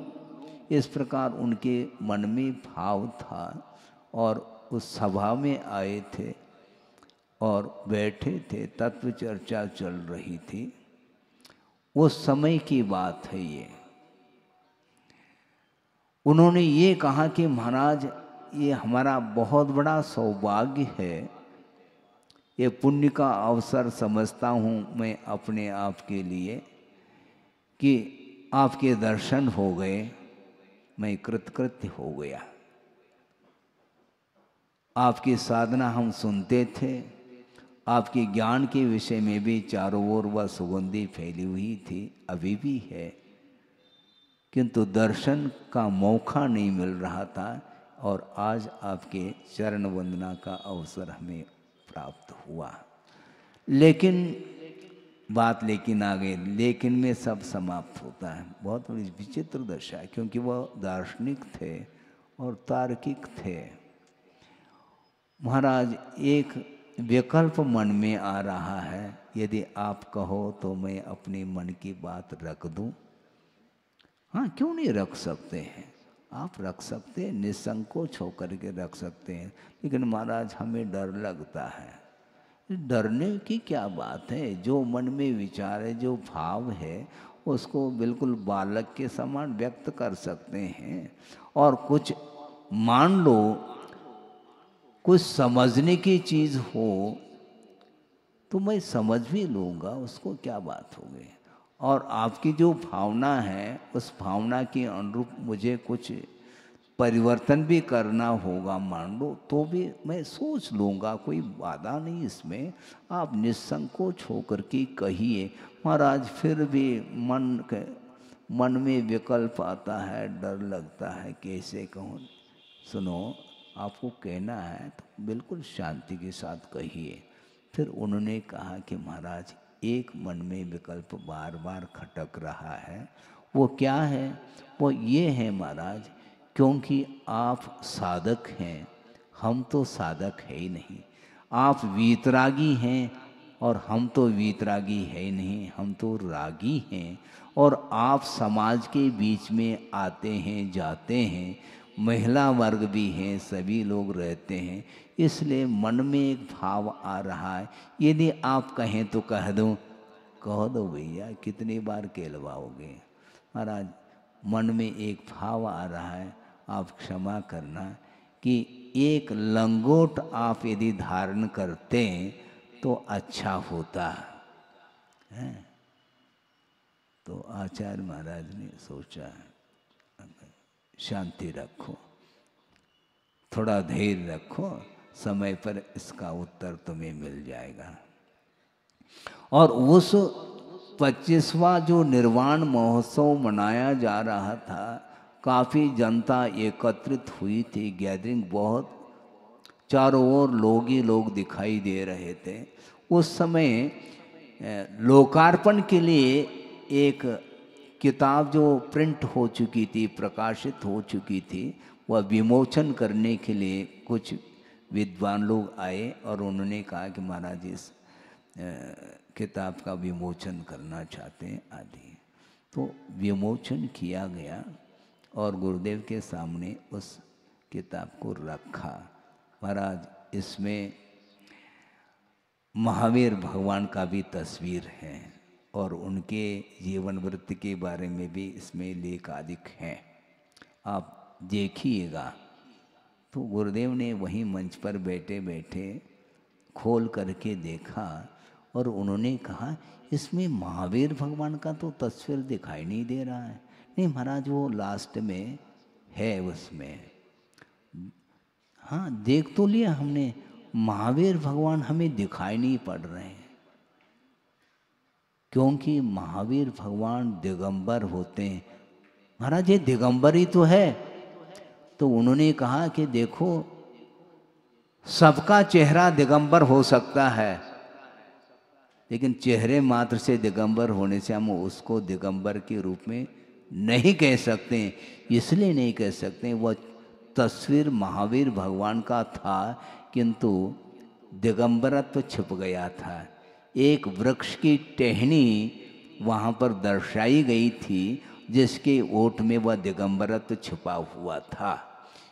A: इस प्रकार उनके मन में भाव था। और उस सभा में आए थे और बैठे थे, तत्व चर्चा चल रही थी। उस समय की बात है ये। उन्होंने ये कहा कि महाराज, ये हमारा बहुत बड़ा सौभाग्य है, ये पुण्य का अवसर समझता हूँ मैं अपने आप के लिए, कि आपके दर्शन हो गए, मैं कृतकृत्य हो गया। आपकी साधना हम सुनते थे, आपके ज्ञान के विषय में भी चारों ओर वह सुगंधी फैली हुई थी, अभी भी है। किंतु दर्शन का मौका नहीं मिल रहा था और आज आपके चरण वंदना का अवसर हमें प्राप्त हुआ। लेकिन लेकिन आ गई, लेकिन में सब समाप्त होता है। बहुत बड़ी विचित्र दशा है, क्योंकि वह दार्शनिक थे और तार्किक थे। महाराज, एक विकल्प मन में आ रहा है, यदि आप कहो तो मैं अपने मन की बात रख दूं। हाँ, क्यों नहीं रख सकते हैं, आप रख सकते हैं, निसंकोच होकर के रख सकते हैं। लेकिन महाराज, हमें डर लगता है। डरने की क्या बात है, जो मन में विचार है, जो भाव है, उसको बिल्कुल बालक के समान व्यक्त कर सकते हैं। और कुछ मान लो, कुछ समझने की चीज़ हो तो मैं समझ भी लूँगा, उसको क्या बात हो गई। और आपकी जो भावना है, उस भावना के अनुरूप मुझे कुछ परिवर्तन भी करना होगा, मान लो, तो भी मैं सोच लूँगा, कोई बाधा नहीं इसमें। आप निसंकोच होकर के कहिए। महाराज, फिर भी मन में विकल्प आता है, डर लगता है, कैसे कहूँ। सुनो, आपको कहना है तो बिल्कुल शांति के साथ कहिए। फिर उन्होंने कहा कि महाराज, एक मन में विकल्प बार बार खटक रहा है। वो क्या है? वो ये है महाराज, क्योंकि आप साधक हैं, हम तो साधक है ही नहीं। आप वीतरागी हैं और हम तो वीतरागी है ही नहीं, हम तो रागी हैं। और आप समाज के बीच में आते हैं, जाते हैं, महिला वर्ग भी हैं, सभी लोग रहते हैं, इसलिए मन में एक भाव आ रहा है। यदि आप कहें तो कह दूं? कह दो भैया, कितनी बार कहलवाओगे। महाराज, मन में एक भाव आ रहा है, आप क्षमा करना, कि एक लंगोट आप यदि धारण करते तो अच्छा होता है। तो आचार्य महाराज ने सोचा, शांति रखो, थोड़ा धैर्य रखो, समय पर इसका उत्तर तुम्हें मिल जाएगा। और उस 25वां जो निर्वाण महोत्सव मनाया जा रहा था, काफ़ी जनता एकत्रित हुई थी, गैदरिंग बहुत, चारों ओर लोग ही लोग दिखाई दे रहे थे। उस समय लोकार्पण के लिए एक किताब जो प्रिंट हो चुकी थी, प्रकाशित हो चुकी थी, वह विमोचन करने के लिए कुछ विद्वान लोग आए और उन्होंने कहा कि महाराज, इस किताब का विमोचन करना चाहते हैं आदि। तो विमोचन किया गया और गुरुदेव के सामने उस किताब को रखा। महाराज, इसमें महावीर भगवान का भी तस्वीर है और उनके जीवन वृत्ति के बारे में भी इसमें लेख अधिक हैं, आप देखिएगा। तो गुरुदेव ने वहीं मंच पर बैठे बैठे खोल करके देखा और उन्होंने कहा, इसमें महावीर भगवान का तो तस्वीर दिखाई नहीं दे रहा है। नहीं महाराज, वो लास्ट में है उसमें। हाँ, देख तो लिया हमने, महावीर भगवान हमें दिखाई नहीं पड़ रहे हैं, क्योंकि महावीर भगवान दिगंबर होते हैं। महाराज, ये दिगंबर ही तो है। तो उन्होंने कहा कि देखो, सबका चेहरा दिगंबर हो सकता है, लेकिन चेहरे मात्र से दिगंबर होने से हम उसको दिगंबर के रूप में नहीं कह सकते। इसलिए नहीं कह सकते, वह तस्वीर महावीर भगवान का था, किंतु दिगंबरत्व छिप गया था। एक वृक्ष की टहनी वहाँ पर दर्शाई गई थी, जिसके ओट में वह दिगंबरत्व छिपा हुआ था।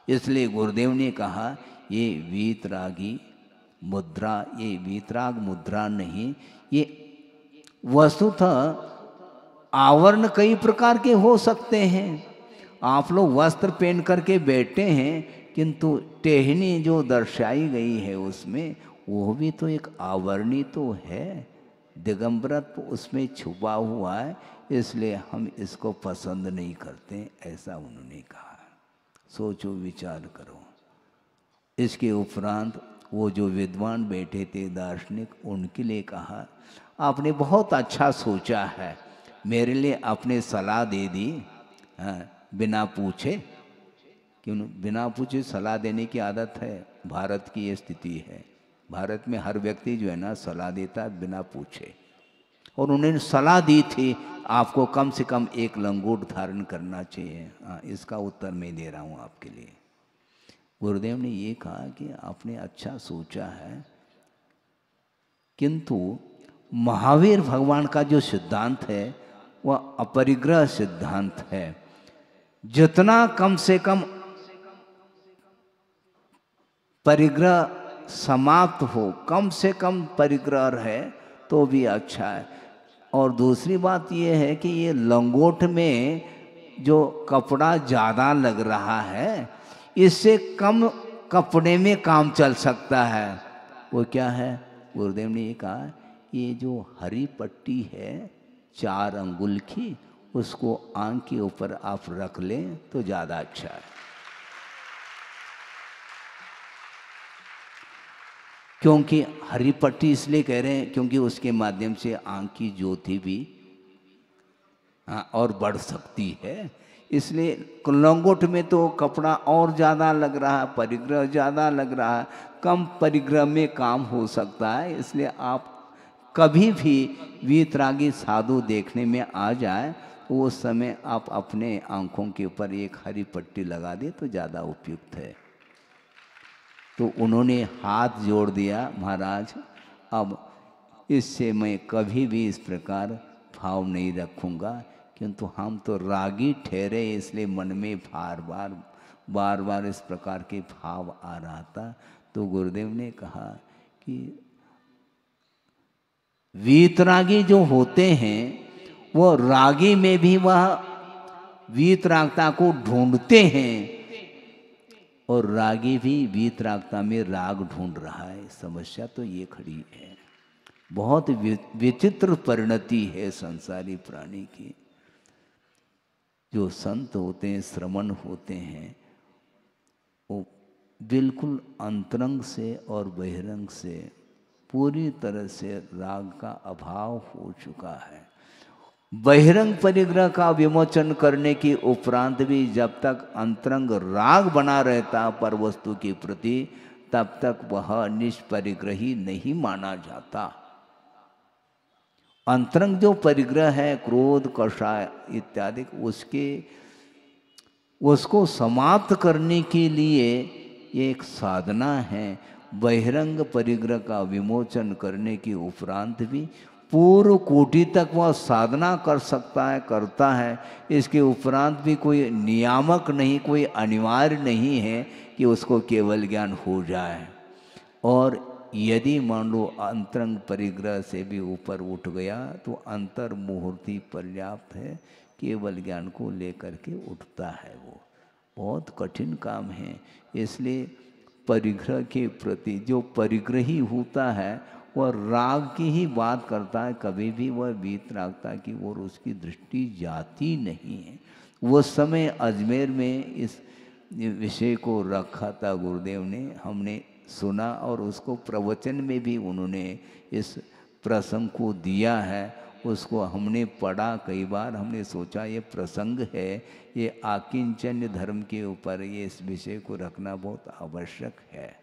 A: इसलिए गुरुदेव ने कहा, ये वीतरागी मुद्रा, ये वीतराग मुद्रा नहीं, ये वस्तुतः आवरण कई प्रकार के हो सकते हैं। आप लोग वस्त्र पहन करके बैठे हैं, किंतु टहनी जो दर्शाई गई है उसमें, वो भी तो एक आवरणी तो है, दिगंबरत्व उसमें छुपा हुआ है, इसलिए हम इसको पसंद नहीं करते, ऐसा उन्होंने कहा। सोचो, विचार करो। इसके उपरांत वो जो विद्वान बैठे थे दार्शनिक, उनके लिए कहा, आपने बहुत अच्छा सोचा है, मेरे लिए आपने सलाह दे दी, हाँ, बिना पूछे, क्यों बिना पूछे सलाह देने की आदत है। भारत की ये स्थिति है, भारत में हर व्यक्ति जो है ना सलाह देता है बिना पूछे। और उन्होंने सलाह दी थी आपको कम से कम एक लंगोट धारण करना चाहिए। हाँ, इसका उत्तर मैं दे रहा हूँ आपके लिए। गुरुदेव ने ये कहा कि आपने अच्छा सोचा है, किंतु महावीर भगवान का जो सिद्धांत है वह अपरिग्रह सिद्धांत है। जितना कम से कम परिग्रह समाप्त हो, कम से कम परिग्रह रहे तो भी अच्छा है। और दूसरी बात यह है कि ये लंगोट में जो कपड़ा ज़्यादा लग रहा है, इससे कम कपड़े में काम चल सकता है। वो क्या है? गुरुदेव ने ये कहा, ये जो हरी पट्टी है 4 अंगुल की, उसको आंख के ऊपर आप रख लें तो ज़्यादा अच्छा है। क्योंकि हरी पट्टी इसलिए कह रहे हैं क्योंकि उसके माध्यम से आंख की ज्योति भी और बढ़ सकती है। इसलिए लंगोट में तो कपड़ा और ज़्यादा लग रहा है, परिग्रह ज़्यादा लग रहा है, कम परिग्रह में काम हो सकता है। इसलिए आप कभी भी वीतरागी साधु देखने में आ जाए तो उस समय आप अपने आँखों के ऊपर एक हरी पट्टी लगा दें तो ज़्यादा उपयुक्त है। तो उन्होंने हाथ जोड़ दिया, महाराज अब इससे मैं कभी भी इस प्रकार भाव नहीं रखूँगा, किंतु हम तो रागी ठहरे इसलिए मन में बार बार इस प्रकार के भाव आ रहा था। तो गुरुदेव ने कहा कि वीतरागी जो होते हैं वो रागी में भी वह वीतरागता को ढूंढते हैं, और रागी भी वीतरागता में राग ढूंढ रहा है। समस्या तो ये खड़ी है। बहुत विचित्र परिणति है संसारी प्राणी की। जो संत होते हैं, श्रमण होते हैं, वो बिल्कुल अंतरंग से और बहिरंग से पूरी तरह से राग का अभाव हो चुका है। बहिरंग परिग्रह का विमोचन करने के उपरांत भी जब तक अंतरंग राग बना रहता पर वस्तु के प्रति, तब तक वह निष्परिग्रही नहीं माना जाता। अंतरंग जो परिग्रह है, क्रोध, कषाय इत्यादि, उसको समाप्त करने के लिए ये एक साधना है। बहिरंग परिग्रह का विमोचन करने के उपरांत भी पूर्व कोटि तक वह साधना कर सकता है, करता है। इसके उपरांत भी कोई नियामक नहीं, कोई अनिवार्य नहीं है कि उसको केवल ज्ञान हो जाए। और यदि मान लो अंतरंग परिग्रह से भी ऊपर उठ गया तो अंतर मुहूर्ति पर्याप्त है, केवल ज्ञान को लेकर के उठता है। वो बहुत कठिन काम है। इसलिए परिग्रह के प्रति जो परिग्रही होता है वह राग की ही बात करता है, कभी भी वह वीतरागता की ओर उसकी दृष्टि जाती नहीं है। वो समय अजमेर में इस विषय को रखा था गुरुदेव ने, हमने सुना और उसको प्रवचन में भी उन्होंने इस प्रसंग को दिया है। उसको हमने पढ़ा कई बार, हमने सोचा ये प्रसंग है, ये आकिंचन्य धर्म के ऊपर ये इस विषय को रखना बहुत आवश्यक है।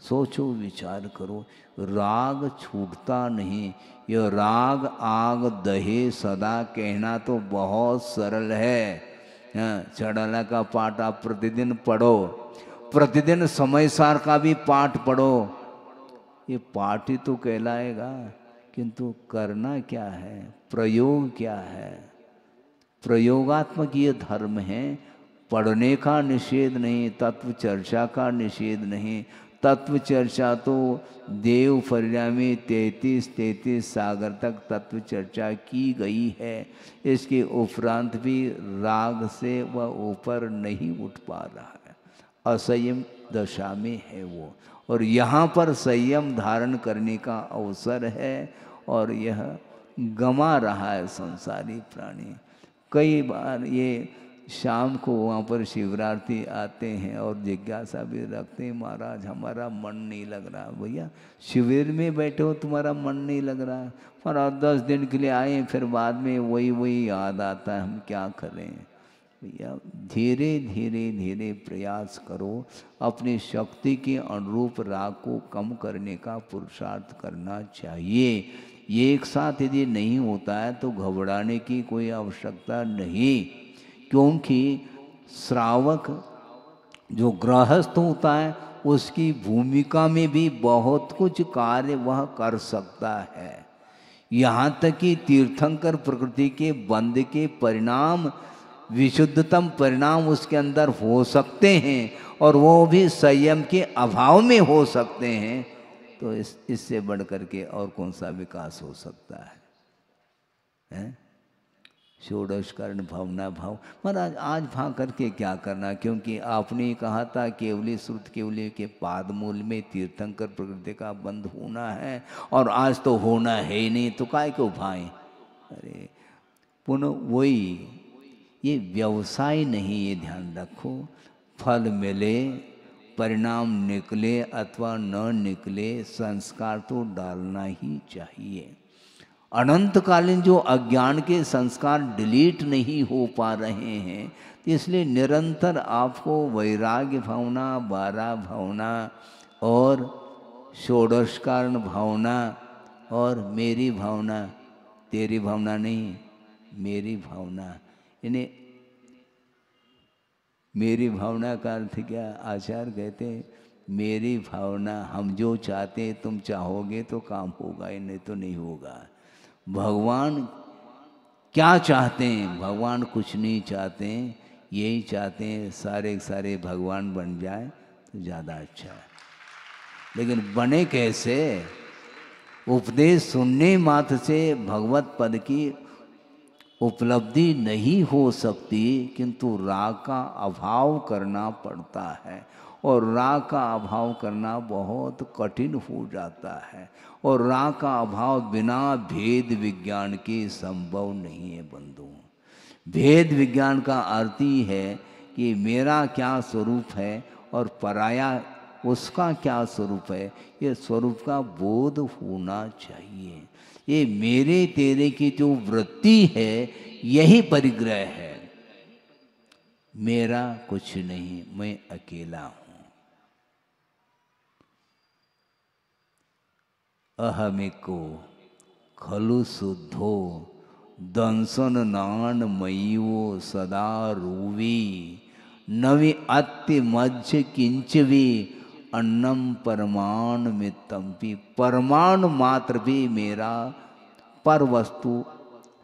A: सोचो, विचार करो, राग छूटता नहीं। ये राग आग दहे सदा कहना तो बहुत सरल है। चढ़ाला का पाठ आप प्रतिदिन पढ़ो, प्रतिदिन समय सार का भी पाठ पढ़ो, ये पाठ ही तो कहलाएगा। किंतु करना क्या है, प्रयोग क्या है? प्रयोगात्मक ये धर्म है। पढ़ने का निषेध नहीं, तत्व चर्चा का निषेध नहीं। तत्व चर्चा तो देव फरिया में 33 सागर तक तत्व चर्चा की गई है। इसके उपरांत भी राग से वह ऊपर नहीं उठ पा रहा है, असंयम दशा में है वो। और यहाँ पर संयम धारण करने का अवसर है और यह गमा रहा है संसारी प्राणी। कई बार ये शाम को वहाँ पर शिवरात्रि आते हैं और जिज्ञासा भी रखते हैं, महाराज हमारा मन नहीं लग रहा। भैया शिविर में बैठे हो, तुम्हारा मन नहीं लग रहा, पर और 10 दिन के लिए आए, फिर बाद में वही याद आता है, हम क्या करें। भैया धीरे धीरे धीरे प्रयास करो, अपनी शक्ति के अनुरूप राग को कम करने का पुरुषार्थ करना चाहिए। ये एक साथ यदि नहीं होता है तो घबराने की कोई आवश्यकता नहीं, क्योंकि श्रावक जो गृहस्थ होता है उसकी भूमिका में भी बहुत कुछ कार्य वह कर सकता है। यहाँ तक कि तीर्थंकर प्रकृति के बंध के परिणाम, विशुद्धतम परिणाम उसके अंदर हो सकते हैं, और वो भी संयम के अभाव में हो सकते हैं। तो इससे बढ़ करके और कौन सा विकास हो सकता है? षोडश कर्ण भावना भाव। महाराज आज भाग करके क्या करना, क्योंकि आपने कहा था केवली श्रुत केवली के पाद मूल में तीर्थंकर प्रकृति का बंध होना है, और आज तो होना है ही नहीं, तो काय को भाएं। अरे पुनः वही, ये व्यवसाय नहीं, ये ध्यान रखो। फल मिले, परिणाम निकले अथवा न निकले, संस्कार तो डालना ही चाहिए। अनंतकालीन जो अज्ञान के संस्कार डिलीट नहीं हो पा रहे हैं, इसलिए निरंतर आपको वैराग्य भावना, 12 भावना और षोडश कारण भावना और मेरी भावना, तेरी भावना नहीं, मेरी भावना, इन्हें मेरी भावना का अर्थ क्या? आचार्य कहते हैं मेरी भावना, हम जो चाहते हैं तुम चाहोगे तो काम होगा, नहीं तो नहीं होगा। भगवान क्या चाहते हैं? भगवान कुछ नहीं चाहते हैं, यही चाहते हैं सारे सारे भगवान बन जाए तो ज़्यादा अच्छा है। लेकिन बने कैसे? उपदेश सुनने मात्र से भगवत पद की उपलब्धि नहीं हो सकती, किंतु राग का अभाव करना पड़ता है, और राग का अभाव करना बहुत कठिन हो जाता है, और राग का अभाव बिना भेद विज्ञान के संभव नहीं है बंधु। भेद विज्ञान का अर्थ ही है कि मेरा क्या स्वरूप है और पराया उसका क्या स्वरूप है, ये स्वरूप का बोध होना चाहिए। ये मेरे तेरे की जो वृत्ति है यही परिग्रह है। मेरा कुछ नहीं, मैं अकेला हूं। अहमिको खलु शुद्धो दंसन नान मयिवो सदा रूवी नवि अत्य मध्य किंचवी अन्नम परमाण मित्तम्पि। परमाणु मात्र भी मेरा पर वस्तु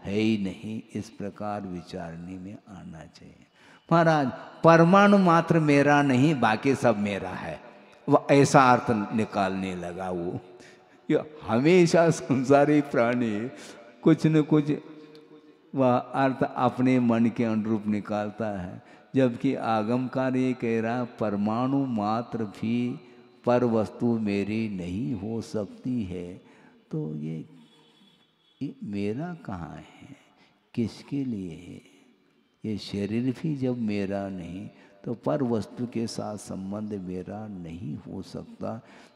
A: है ही नहीं, इस प्रकार विचारने में आना चाहिए। महाराज परमाणु मात्र मेरा नहीं, बाकी सब मेरा है, वह ऐसा अर्थ निकालने लगा वो। ये हमेशा संसारी प्राणी कुछ न कुछ वह अर्थ अपने मन के अनुरूप निकालता है, जबकि आगमकार ये कह रहा परमाणु मात्र भी पर वस्तु मेरी नहीं हो सकती है। तो ये मेरा कहाँ है, किसके लिए है? ये शरीर भी जब मेरा नहीं तो पर वस्तु के साथ संबंध मेरा नहीं हो सकता।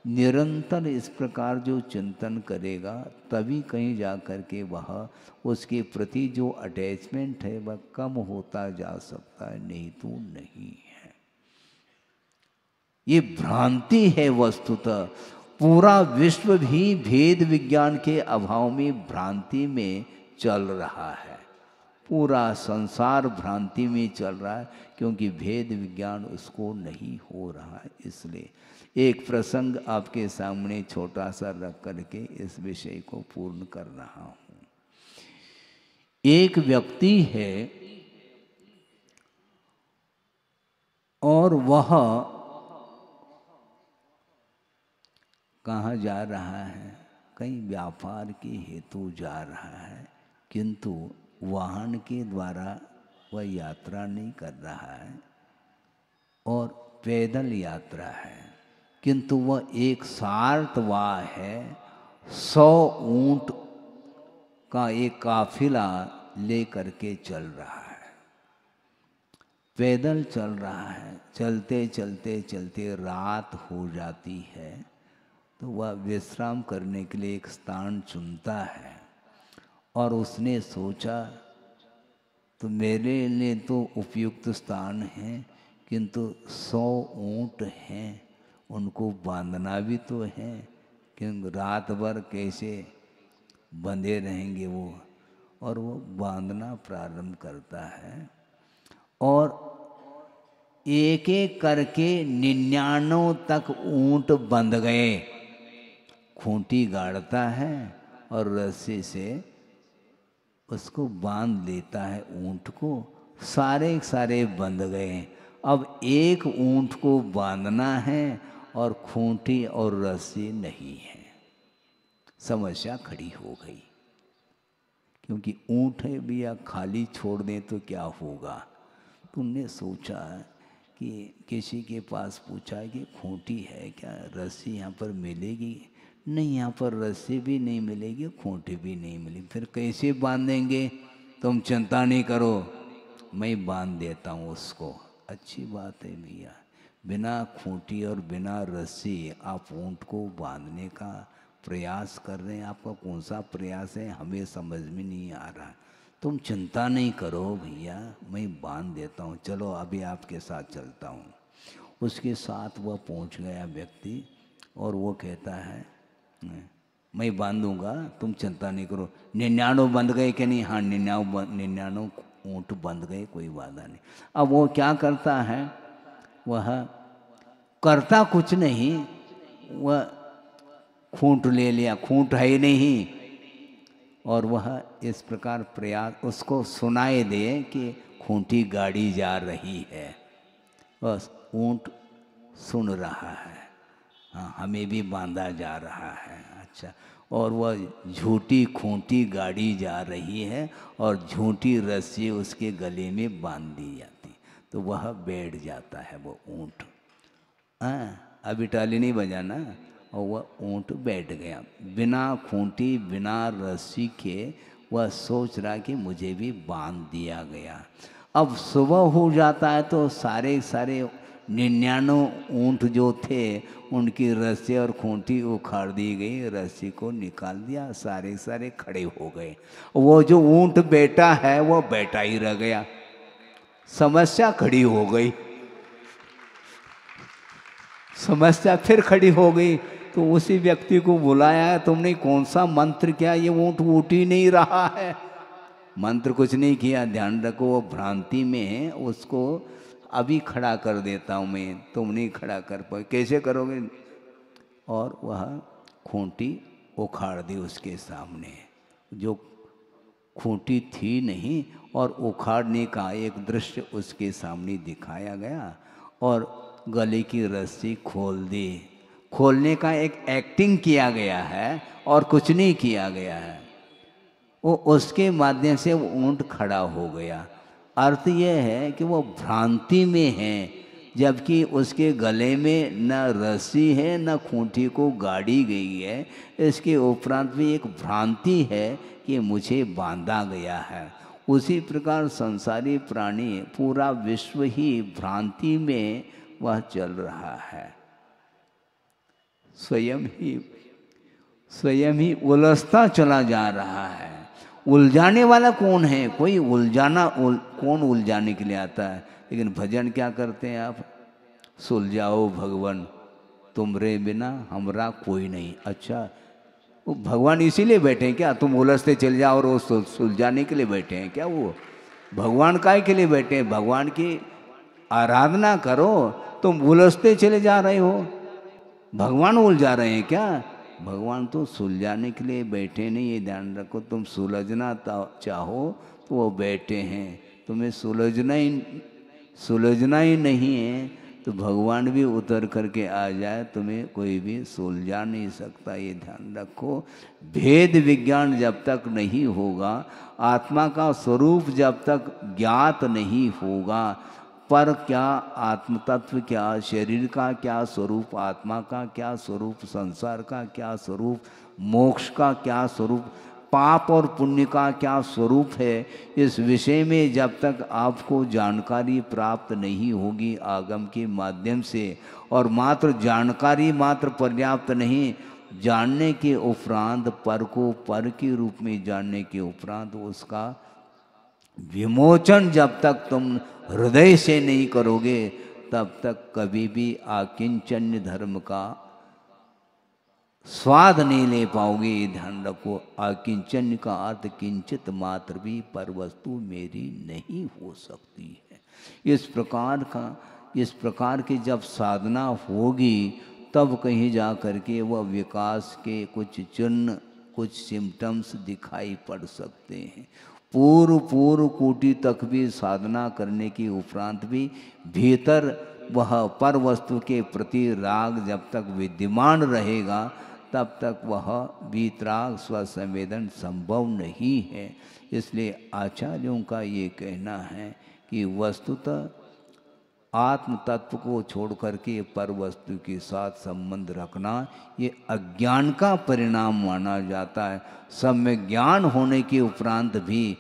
A: निरंतर इस प्रकार जो चिंतन करेगा तभी कहीं जा कर के वह उसके प्रति जो अटैचमेंट है वह कम होता जा सकता है, नहीं तो नहीं है। ये भ्रांति है वस्तुतः। पूरा विश्व भी भेद विज्ञान के अभाव में भ्रांति में चल रहा है। पूरा संसार भ्रांति में चल रहा है, क्योंकि भेद विज्ञान उसको नहीं हो रहा है। इसलिए एक प्रसंग आपके सामने छोटा सा रख करके इस विषय को पूर्ण कर रहा हूँ। एक व्यक्ति है और वह कहाँ जा रहा है? कहीं व्यापार के हेतु जा रहा है, किंतु वाहन के द्वारा वह यात्रा नहीं कर रहा है और पैदल यात्रा है, किंतु वह एक सारथवाह है। 100 ऊंट का एक काफिला ले करके चल रहा है। पैदल चल रहा है, चलते चलते चलते रात हो जाती है, तो वह विश्राम करने के लिए एक स्थान चुनता है। और उसने सोचा तो मेरे लिए तो उपयुक्त स्थान है, किंतु 100 ऊँट हैं, उनको बांधना भी तो है, क्योंकि रात भर कैसे बंधे रहेंगे वो। और वो बांधना प्रारंभ करता है और एक एक करके 99 तक ऊँट बंध गए। खूंटी गाड़ता है और रस्सी से उसको बांध लेता है ऊँट को, सारे सारे बंध गए। अब एक ऊँट को बांधना है और खूंटी और रस्सी नहीं है। समस्या खड़ी हो गई, क्योंकि ऊँट है भी या खाली छोड़ दें तो क्या होगा। तुमने सोचा कि किसी के पास पूछा कि खूंटी है क्या, रस्सी यहाँ पर मिलेगी? नहीं, यहाँ पर रस्सी भी नहीं मिलेगी, खूंटी भी नहीं मिलेगी, फिर कैसे बांधेंगे? तुम चिंता नहीं करो, मैं बांध देता हूँ उसको। अच्छी बात है भैया, बिना खूंटी और बिना रस्सी आप ऊँट को बांधने का प्रयास कर रहे हैं। आपका कौन सा प्रयास है हमें समझ में नहीं आ रहा। तुम चिंता नहीं करो भैया, मैं बांध देता हूँ, चलो अभी आपके साथ चलता हूँ। उसके साथ वह पहुँच गया व्यक्ति और वो कहता है मैं बांधूंगा, तुम चिंता नहीं करो। 99 बंध गए कि नहीं? हाँ, 99 ऊँट बंध गए, कोई बाधा नहीं। अब वो क्या करता है, वह करता कुछ नहीं, वह खूंट ले लिया, खूंट है ही नहीं, और वह इस प्रकार प्रयास उसको सुनाई दे कि खूंटी गाड़ी जा रही है। बस ऊँट सुन रहा है, हाँ हमें भी बांधा जा रहा है। अच्छा, और वह झूठी खूंटी गाड़ी जा रही है और झूठी रस्सी उसके गले में बांध दी जाती, तो वह बैठ जाता है वो ऊँट। हाँ, अभी टाली नहीं बजाना। और वह ऊँट बैठ गया बिना खूंटी बिना रस्सी के। वह सोच रहा कि मुझे भी बांध दिया गया। अब सुबह हो जाता है तो सारे 99 ऊँट जो थे उनकी रस्सी और खूंटी उखाड़ दी गई, रस्सी को निकाल दिया, सारे खड़े हो गए। वो जो ऊँट बैठा है वो बैठा ही रह गया। समस्या खड़ी हो गई, समस्या फिर खड़ी हो गई। तो उसी व्यक्ति को बुलाया, तुमने कौन सा मंत्र किया, ये ऊँट उठ ही नहीं रहा है। मंत्र कुछ नहीं किया, ध्यान रखो वो भ्रांति में है, उसको अभी खड़ा कर देता हूँ मैं, तुम नहीं खड़ा कर पाए, कैसे करोगे? और वह खूंटी उखाड़ दी उसके सामने, जो खूंटी थी नहीं, और उखाड़ने का एक दृश्य उसके सामने दिखाया गया। और गले की रस्सी खोल दी, खोलने का एक एक्टिंग किया गया है और कुछ नहीं किया गया है। वो उसके माध्यम से वो ऊँट खड़ा हो गया। अर्थ यह है कि वो भ्रांति में है, जबकि उसके गले में न रस्सी है न खूंटी को गाड़ी गई है। इसके उपरांत भी एक भ्रांति है कि मुझे बांधा गया है। उसी प्रकार संसारी प्राणी, पूरा विश्व ही भ्रांति में वह चल रहा है, स्वयं ही उलझता चला जा रहा है। उलझाने वाला कौन है? कोई कौन उलझाने के लिए आता है? लेकिन भजन क्या करते हैं आप? सुलझाओ भगवान तुमरे बिना हमरा कोई नहीं। अच्छा, वो भगवान इसीलिए बैठे हैं क्या? तुम उलझते चल जाओ और वो सुलझाने के लिए बैठे हैं क्या? वो भगवान काय के लिए बैठे हैं? भगवान की आराधना करो, तुम उलझते चले जा रहे हो। भगवान उलझा रहे हैं क्या? भगवान तो सुलझाने के लिए बैठे नहीं, ये ध्यान रखो। तुम सुलझना चाहो तो वो बैठे हैं, तुम्हें सुलझना ही नहीं है तो भगवान भी उतर करके आ जाए, तुम्हें कोई भी सुलझा नहीं सकता। ये ध्यान रखो। भेद विज्ञान जब तक नहीं होगा, आत्मा का स्वरूप जब तक ज्ञात नहीं होगा, पर क्या आत्म तत्व क्या, शरीर का क्या स्वरूप, आत्मा का क्या स्वरूप, संसार का क्या स्वरूप, मोक्ष का क्या स्वरूप, पाप और पुण्य का क्या स्वरूप है, इस विषय में जब तक आपको जानकारी प्राप्त नहीं होगी आगम के माध्यम से, और मात्र जानकारी मात्र पर्याप्त नहीं, जानने के उपरांत पर को पर के रूप में जानने के उपरांत उसका विमोचन जब तक तुम हृदय से नहीं करोगे, तब तक कभी भी आकिंचन्य धर्म का स्वाद नहीं ले पाओगे। ये ध्यान रखो, आकिंचन्य का अर्थ किंचित मात्र भी पर वस्तु मेरी नहीं हो सकती है। इस प्रकार की जब साधना होगी तब कहीं जा करके वह विकास के कुछ चिन्ह, कुछ सिम्टम्स दिखाई पड़ सकते हैं। पूर्व कोटि तक भी साधना करने के उपरांत भी भीतर वह पर वस्तु के प्रति राग जब तक विद्यमान रहेगा, तब तक वह वीतराग स्वसंवेदन संभव नहीं है। इसलिए आचार्यों का ये कहना है कि वस्तुतः आत्म तत्व को छोड़ करके पर वस्तु के साथ संबंध रखना ये अज्ञान का परिणाम माना जाता है। सम्यक ज्ञान होने के उपरांत भी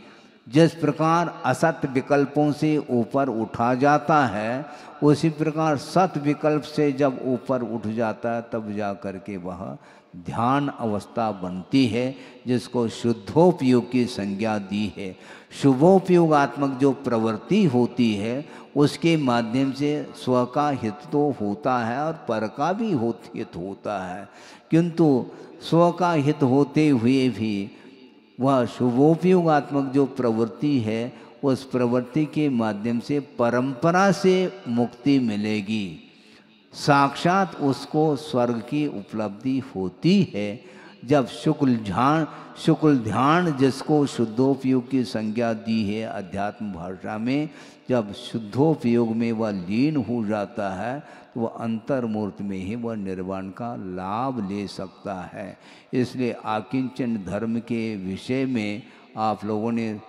A: जिस प्रकार असत विकल्पों से ऊपर उठा जाता है, उसी प्रकार सत विकल्प से जब ऊपर उठ जाता है तब जा करके वह ध्यान अवस्था बनती है, जिसको शुद्धोपयोग की संज्ञा दी है। शुभोपयोगात्मक जो प्रवृत्ति होती है उसके माध्यम से स्व का हित तो होता है और पर का भी हित होता है, किंतु स्व का हित होते हुए भी वह शुभोपयोगात्मक जो प्रवृत्ति है उस प्रवृत्ति के माध्यम से परंपरा से मुक्ति मिलेगी। साक्षात उसको स्वर्ग की उपलब्धि होती है जब शुक्ल ध्यान जिसको शुद्धोपयोग की संज्ञा दी है अध्यात्म भाषा में, जब शुद्धोपयोग में वह लीन हो जाता है तो वह अंतर्मूर्त में ही वह निर्वाण का लाभ ले सकता है। इसलिए आकिंचन धर्म के विषय में आप लोगों ने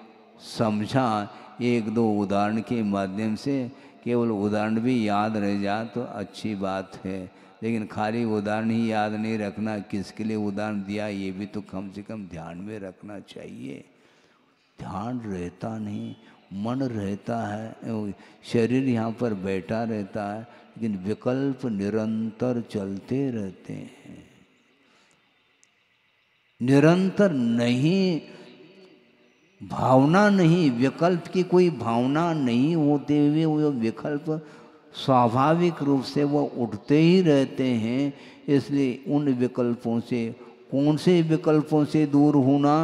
A: समझा, एक दो उदाहरण के माध्यम से, केवल उदाहरण भी याद रह जाए तो अच्छी बात है, लेकिन खाली उदाहरण ही याद नहीं रखना, किसके लिए उदाहरण दिया ये भी तो कम से कम ध्यान में रखना चाहिए। ध्यान रहता नहीं, मन रहता है, शरीर यहाँ पर बैठा रहता है, लेकिन विकल्प निरंतर चलते रहते हैं। निरंतर नहीं, भावना नहीं, विकल्प की कोई भावना नहीं होते हुए वो विकल्प स्वाभाविक रूप से वो उठते ही रहते हैं। इसलिए उन विकल्पों से, कौन से विकल्पों से दूर होना,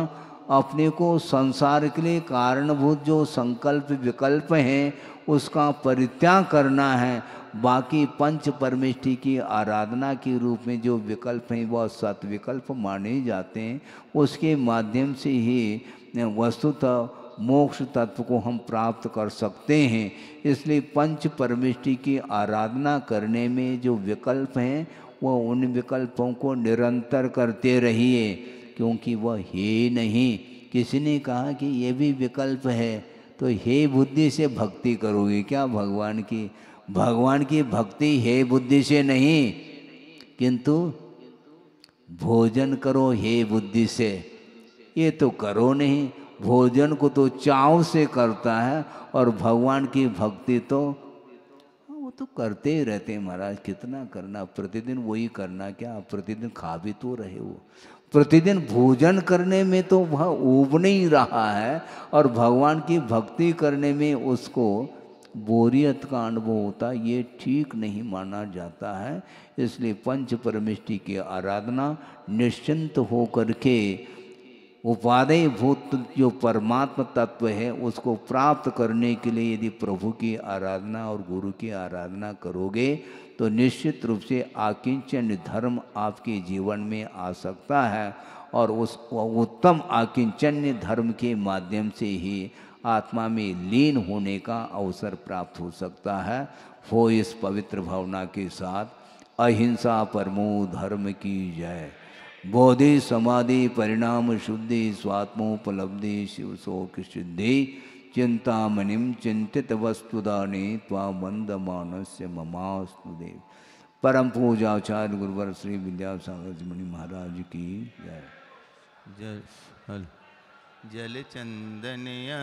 A: अपने को संसार के लिए कारणभूत जो संकल्प विकल्प हैं उसका परित्याग करना है। बाकी पंच परमेष्टि की आराधना के रूप में जो विकल्प हैं वह सत विकल्प माने जाते हैं, उसके माध्यम से ही वस्तुतः मोक्ष तत्व को हम प्राप्त कर सकते हैं। इसलिए पंच परमेष्टि की आराधना करने में जो विकल्प हैं वह उन विकल्पों को निरंतर करते रहिए, क्योंकि वह है नहीं। किसी ने कहा कि ये भी विकल्प है, तो हे बुद्धि से भक्ति करोगे क्या भगवान की? भगवान की भक्ति हे बुद्धि से नहीं, किंतु भोजन करो हे बुद्धि से, ये तो करो नहीं। भोजन को तो चाव से करता है और भगवान की भक्ति तो वो तो करते ही रहते हैं महाराज। कितना करना, प्रतिदिन वही करना क्या, प्रतिदिन खा भी तो रहे हो। प्रतिदिन भोजन करने में तो वह ऊब नहीं रहा है और भगवान की भक्ति करने में उसको बोरियत का अनुभव होता, ये ठीक नहीं माना जाता है। इसलिए पंच परमेष्टि की आराधना निश्चिंत हो करके उपादेय भूत जो परमात्मा तत्व है उसको प्राप्त करने के लिए यदि प्रभु की आराधना और गुरु की आराधना करोगे तो निश्चित रूप से आकिंचन धर्म आपके जीवन में आ सकता है, और उस उत्तम आकिंचन्य धर्म के माध्यम से ही आत्मा में लीन होने का अवसर प्राप्त हो सकता है। हो इस पवित्र भावना के साथ अहिंसा परमो धर्म की जय। बोधि समाधि परिणाम शुद्धि स्वात्मोपलब्धि शिव शोक सिद्धि चिंतामणिम चिंतित वस्तुदाने त्वा मंद मानस्य ममास्तु देव। परम पूजाचार्य गुरुवर श्री विद्यासागर जी महाराज की जय।
B: जल जल चंदनिया